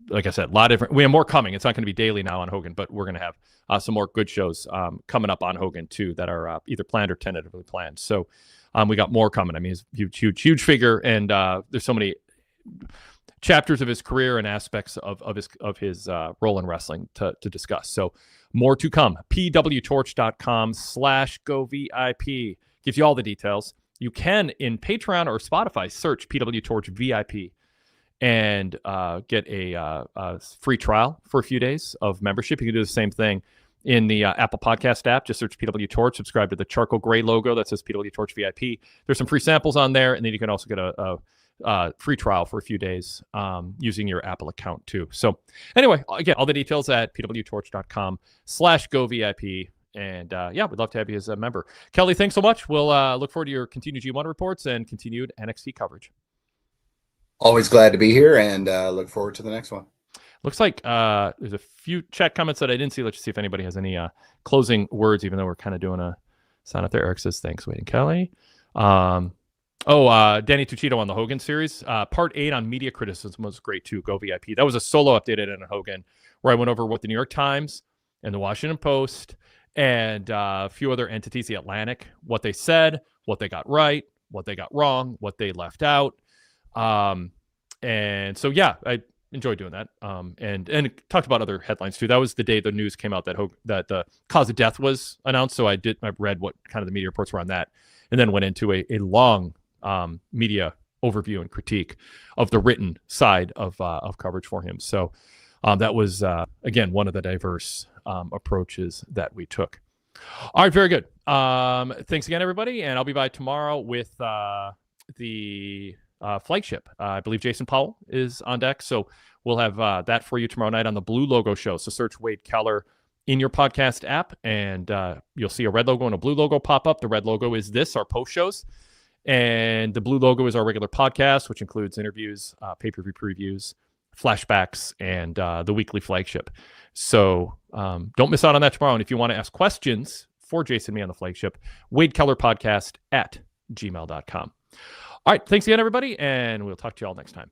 Like I said, a lot of different. We have more coming. It's not going to be daily now on Hogan, but we're going to have some more good shows coming up on Hogan too that are either planned or tentatively planned. So we got more coming. I mean, he's huge figure, and there's so many chapters of his career and aspects of his role in wrestling to discuss. So more to come. PWTorch.com/govip gives you all the details. You can, in Patreon or Spotify, search PWTorch VIP and get a free trial for a few days of membership. You can do the same thing in the Apple Podcast app. Just search PWTorch, subscribe to the charcoal gray logo that says PWTorch VIP. There's some free samples on there, and then you can also get a free trial for a few days using your Apple account too. So anyway, again, all the details at PWTorch.com/govip. And we'd love to have you as a member. Kelly, thanks so much. We'll look forward to your continued G1 reports and continued NXT coverage. Always glad to be here, and look forward to the next one. Looks like there's a few chat comments that I didn't see. Let's see if anybody has any closing words, even though we're kind of doing a sign up there. Eric says, thanks, Wade and Kelly. Danny Tuchito on the Hogan series. Part 8 on media criticism was great too. Go VIP. That was a solo update in Hogan where I went over what the New York Times and the Washington Post and a few other entities, the Atlantic, what they said, what they got right, what they got wrong, what they left out. And so, I enjoyed doing that. And it talked about other headlines too. That was the day the news came out that the cause of death was announced. So I read what kind of the media reports were on that, and then went into a long media overview and critique of the written side of coverage for him. So that was, again, one of the diverse approaches that we took. All right, very good. Thanks again, everybody. And I'll be by tomorrow with the flagship. I believe Jason Powell is on deck. So we'll have that for you tomorrow night on the Blue Logo Show. So search Wade Keller in your podcast app, and you'll see a red logo and a blue logo pop up. The red logo is our post shows. And the blue logo is our regular podcast, which includes interviews, pay-per-view previews, flashbacks and the weekly flagship. So don't miss out on that tomorrow. And if you want to ask questions for Jason and me on the flagship, wadekellerpodcast@gmail.com. All right. Thanks again, everybody. And we'll talk to you all next time.